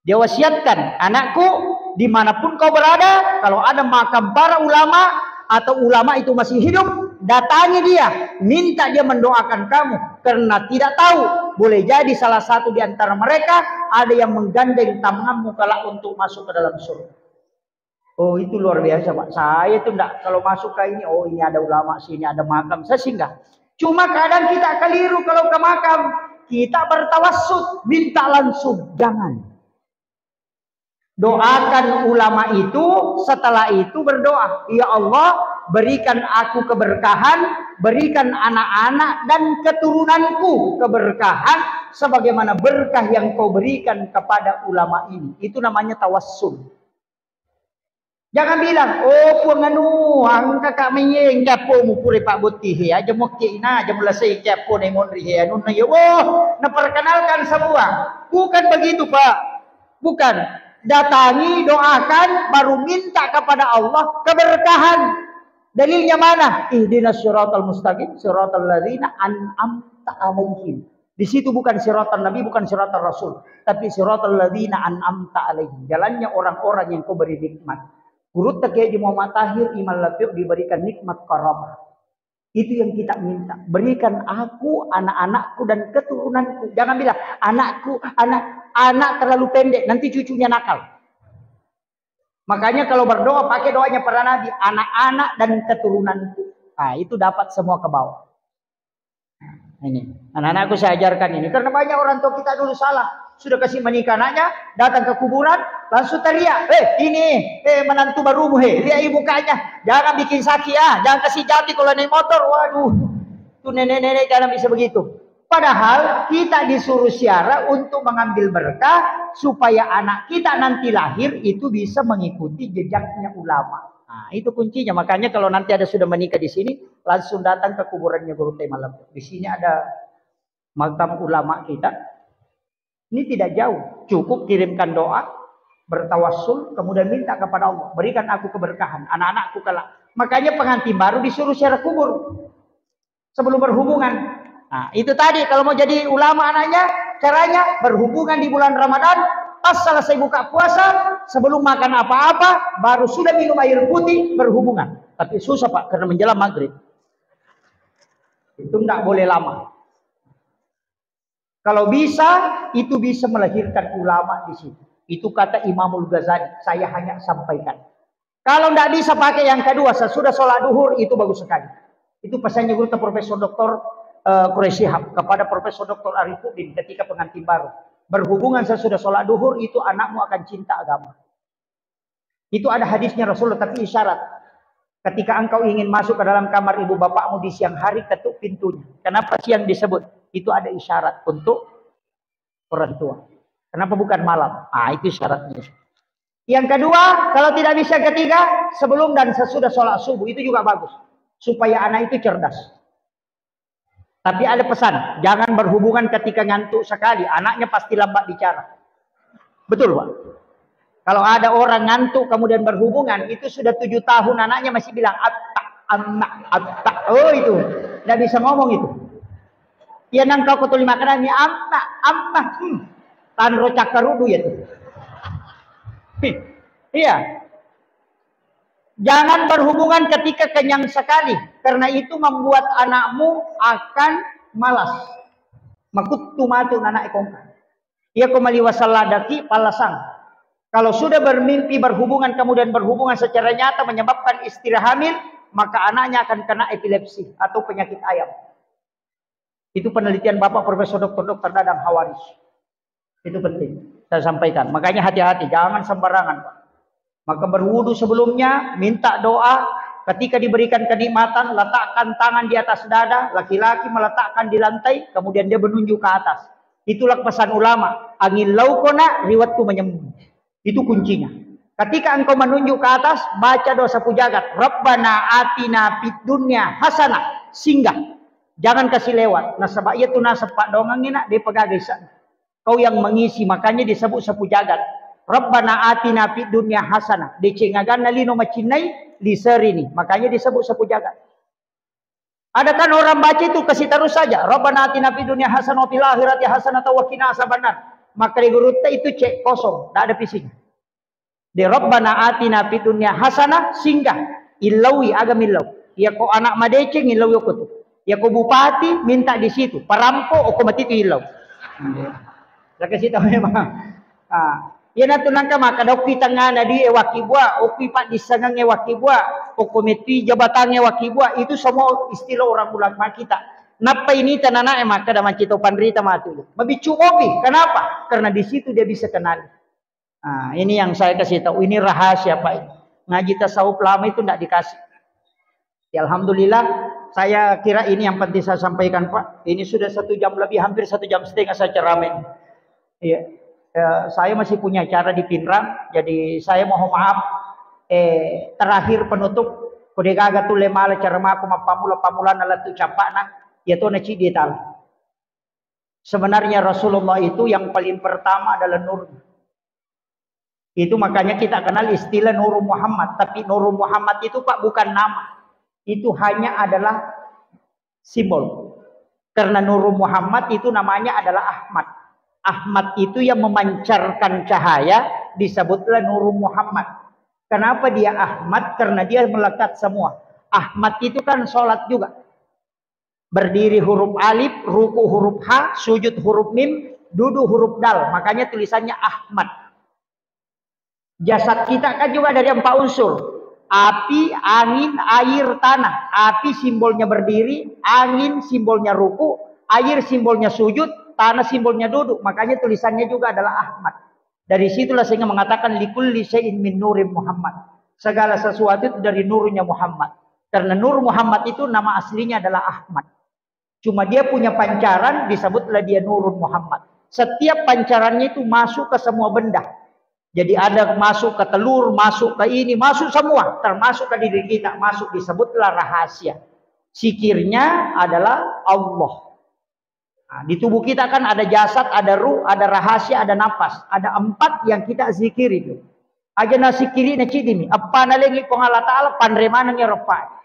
Dia wasiatkan, anakku, dimanapun kau berada, kalau ada makam para ulama atau ulama itu masih hidup, datangi dia, minta dia mendoakan kamu, karena tidak tahu, boleh jadi salah satu di antara mereka ada yang menggandeng tanganmu kala untuk masuk ke dalam surga. Oh, itu luar biasa, Pak. Saya itu enggak, kalau masuk ke ini, oh ini ada ulama, sini ada makam, saya singgah. Cuma kadang kita keliru kalau ke makam, kita bertawassut, minta langsung, jangan. Doakan ulama itu, setelah itu berdoa, ya Allah, berikan aku keberkahan, berikan anak-anak dan keturunanku keberkahan sebagaimana berkah yang kau berikan kepada ulama ini. Itu namanya tawassul. Jangan bilang, oh penganu, angka kak menyeng capo mu pure Pak Boti he, aja mo kina, aja mula saya capo ne monri he, anu na yo, oh, naperkenalkan semua. Bukan begitu, Pak. Bukan. Datangi, doakan, baru minta kepada Allah keberkahan. Dalilnya mana? Ihdinas siratal mustaqim, siratal ladzina an'amta 'alaihim. Di situ bukan siratal Nabi, bukan siratal Rasul, tapi siratal ladzina an'amta 'alaihim. Jalannya orang-orang yang kau beri nikmat. Guru Kiai Muhammad Tahir Iman Lafiq diberikan nikmat karamah. Itu yang kita minta. Berikan aku, anak-anakku dan keturunanku. Jangan bilang anakku, anak terlalu pendek, nanti cucunya nakal. Makanya kalau berdoa pakai doanya para nabi, anak-anak dan keturunanku. Nah, itu dapat semua ke bawah. Nah, ini anak-anakku saya ajarkan ini, karena banyak orang tua kita dulu salah. Sudah kasih menikah anaknya, datang ke kuburan, langsung teriak, menantu barumu, lihat ibu mukanya, jangan bikin sakit ya, jangan kasih jati kalau naik motor, waduh, tuh nenek-nenek jangan bisa begitu. Padahal kita disuruh siara untuk mengambil berkah, supaya anak kita nanti lahir itu bisa mengikuti jejaknya ulama. Nah, itu kuncinya. Makanya kalau nanti ada sudah menikah di sini, langsung datang ke kuburannya Guru Teh Malam. Di sini ada makam ulama kita. Ini tidak jauh, cukup kirimkan doa, bertawassul, kemudian minta kepada Allah, berikan aku keberkahan, anak-anakku kelak. Makanya pengantin baru disuruh ziarah kubur sebelum berhubungan. Nah, itu tadi kalau mau jadi ulama anaknya, caranya berhubungan di bulan Ramadan, pas selesai buka puasa, sebelum makan apa-apa, baru sudah minum air putih, berhubungan. Tapi susah, Pak, karena menjelang maghrib. Itu tidak boleh lama. Kalau bisa, itu bisa melahirkan ulama di situ. Itu kata Imamul Ghazali. Saya hanya sampaikan. Kalau tidak bisa pakai yang kedua, sesudah sholat duhur, itu bagus sekali. Itu pesannya guru Profesor Dr. Quraisy Shihab kepada Profesor Dr. Arifuddin ketika pengantin baru. Berhubungan sesudah sholat duhur, itu anakmu akan cinta agama. Itu ada hadisnya Rasulullah, tapi isyarat. Ketika engkau ingin masuk ke dalam kamar ibu bapakmu di siang hari, ketuk pintunya. Kenapa siang disebut? Itu ada isyarat untuk orang tua. Kenapa bukan malam? Itu syaratnya. Yang kedua, kalau tidak bisa ketiga, sebelum dan sesudah sholat subuh, itu juga bagus. Supaya anak itu cerdas. Tapi ada pesan, jangan berhubungan ketika ngantuk sekali. Anaknya pasti lambat bicara. Betul, Pak? Kalau ada orang ngantuk kemudian berhubungan, itu sudah 7 tahun anaknya masih bilang, atta. Oh itu, tidak bisa ngomong itu. Ya nang kau kutuli makanan ni amma. Tan rocak karudu ya tuh. Iya. Jangan berhubungan ketika kenyang sekali, karena itu membuat anakmu akan malas. Makut tumatu anak ekongka. Ia kembali wasalladaki palasang. Kalau sudah bermimpi berhubungan kemudian berhubungan secara nyata menyebabkan istri hamil, maka anaknya akan kena epilepsi atau penyakit ayam. Itu penelitian Bapak Profesor Dr. Dadang Hawaris. Itu penting saya sampaikan. Makanya hati-hati, jangan sembarangan, Pak. Maka berwudu sebelumnya, minta doa. Ketika diberikan kenikmatan, letakkan tangan di atas dada. Laki-laki meletakkan di lantai, kemudian dia menunjuk ke atas. Itulah pesan ulama. Angin laukona, riwatku menyembuh. Itu kuncinya. Ketika engkau menunjuk ke atas, baca doa sapu jagat. Rabbana atina fid dunya hasanah. Singgah. Jangan kasih lewat. Nasabah itu nasab Pak dongeng nak dia pegagai sana. Kau yang mengisi, makanya disebut sapu jagat. Rabbana atina fid dunya hasanah. Decengagan nalino macinai liserini. Makanya disebut sapu jagat. Ada kan orang baca itu kasih terus saja. Rabbana atina fid dunya hasanah wa fil akhirati hasanah wa qina azabannar. Maka di gurutta itu cek kosong, tidak ada visinya. Di Rabbana atina fid dunya hasanah singgah. Ilawi agamilau. Ya ko anak madece ngilau yo kutu. Ya ko bupati minta di situ. Parampo o ko mati tu ilau. Saya kasih tahu memang. Ya natulang ka maka daw kita nga na di ewakibwa o pipa di sangang ewakibwa o komiti jabatan ewakibwa itu semua istilah orang ulama kita. Napa ini tanana maka da mancito panrita matu. Mabicu obi. Kenapa? Karena di situ dia bisa kenal. Ini yang saya kasih tahu. Ini rahasia Pak. Ngaji tasawuf lama itu tidak dikasih. Ya, alhamdulillah. Saya kira ini yang penting saya sampaikan Pak. Ini sudah 1 jam lebih, hampir 1 jam setengah saya ceramah. Ya, saya masih punya acara di Pinrang, jadi saya mohon maaf. Terakhir penutup, kode gaga tu lemala cerama aku pamula nalatu capana, yaitu naci dital. Sebenarnya Rasulullah itu yang paling pertama adalah nur. Itu makanya kita kenal istilah Nur Muhammad. Tapi Nur Muhammad itu Pak bukan nama, itu hanya adalah simbol. Karena Nur Muhammad itu namanya adalah Ahmad. Ahmad itu yang memancarkan cahaya, disebutlah Nur Muhammad. Kenapa dia Ahmad? Karena dia melekat semua. Ahmad itu kan sholat juga. Berdiri huruf alif, ruku huruf ha, sujud huruf mim, duduk huruf dal. Makanya tulisannya Ahmad. Jasad kita kan juga dari 4 unsur. Api, angin, air, tanah. Api simbolnya berdiri, angin simbolnya ruku, air simbolnya sujud, tanah simbolnya duduk. Makanya tulisannya juga adalah Ahmad. Dari situlah sehingga mengatakan likulli syai'in min nuri Muhammad. Segala sesuatu itu dari nurnya Muhammad. Karena Nur Muhammad itu nama aslinya adalah Ahmad. Cuma dia punya pancaran, disebutlah dia Nurun Muhammad. Setiap pancarannya itu masuk ke semua benda. Jadi ada masuk ke telur, masuk ke ini, masuk semua. Termasuk ke diri kita, masuk disebutlah rahasia. Sikirnya adalah Allah. Di tubuh kita kan ada jasad, ada ruh, ada rahasia, ada nafas. Ada 4 yang kita zikir itu. Aja nasikiri na cidimi. Apa nalengi pengala ta'ala panremanang ya ropa.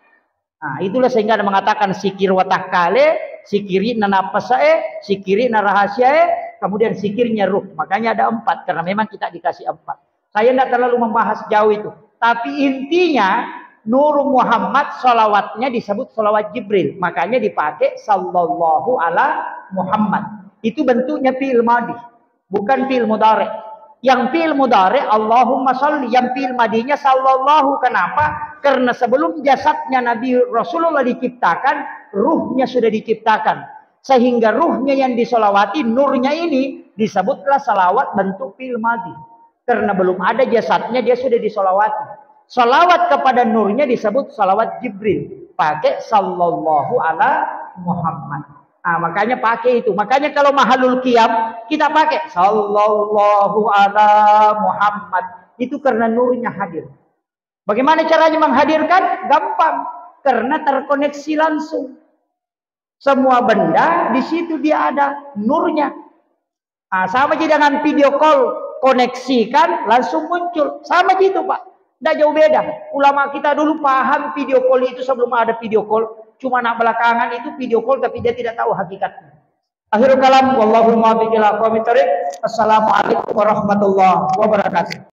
Itulah sehingga ada mengatakan sikir watakale, sikiri na napasae, sikiri na rahasia, kemudian sikirnya ruh. Makanya ada 4 karena memang kita dikasih 4. Saya tidak terlalu membahas jauh itu. Tapi intinya Nur Muhammad salawatnya disebut salawat Jibril. Makanya dipakai sallallahu ala Muhammad. Itu bentuknya fi'il madhi, bukan fi'il mudhari. Yang fi'il mudhari Allahumma sholli, yang fi'il madhinya sallallahu. Kenapa? Karena sebelum jasadnya Nabi Rasulullah diciptakan, ruhnya sudah diciptakan. Sehingga ruhnya yang disolawati, nurnya ini disebutlah salawat bentuk fi'il madhi. Karena belum ada jasadnya dia sudah disolawati. Salawat kepada nurnya disebut salawat Jibril. Pakai sallallahu ala Muhammad. Makanya pakai itu. Makanya kalau mahalul qiyam kita pakai sallallahu ala Muhammad. Itu karena nurnya hadir. Bagaimana caranya menghadirkan? Gampang. Karena terkoneksi langsung. Semua benda di situ dia ada nurnya. Sama aja dengan video call. Koneksikan langsung muncul. Sama gitu Pak. Tidak jauh beda. Ulama kita dulu paham video call itu sebelum ada video call. Cuma nak belakangan itu video call tapi dia tidak tahu hakikatnya. Akhirul kalam. Wallahul muwaffiq ila aqwamit thoriq. Assalamualaikum warahmatullahi wabarakatuh.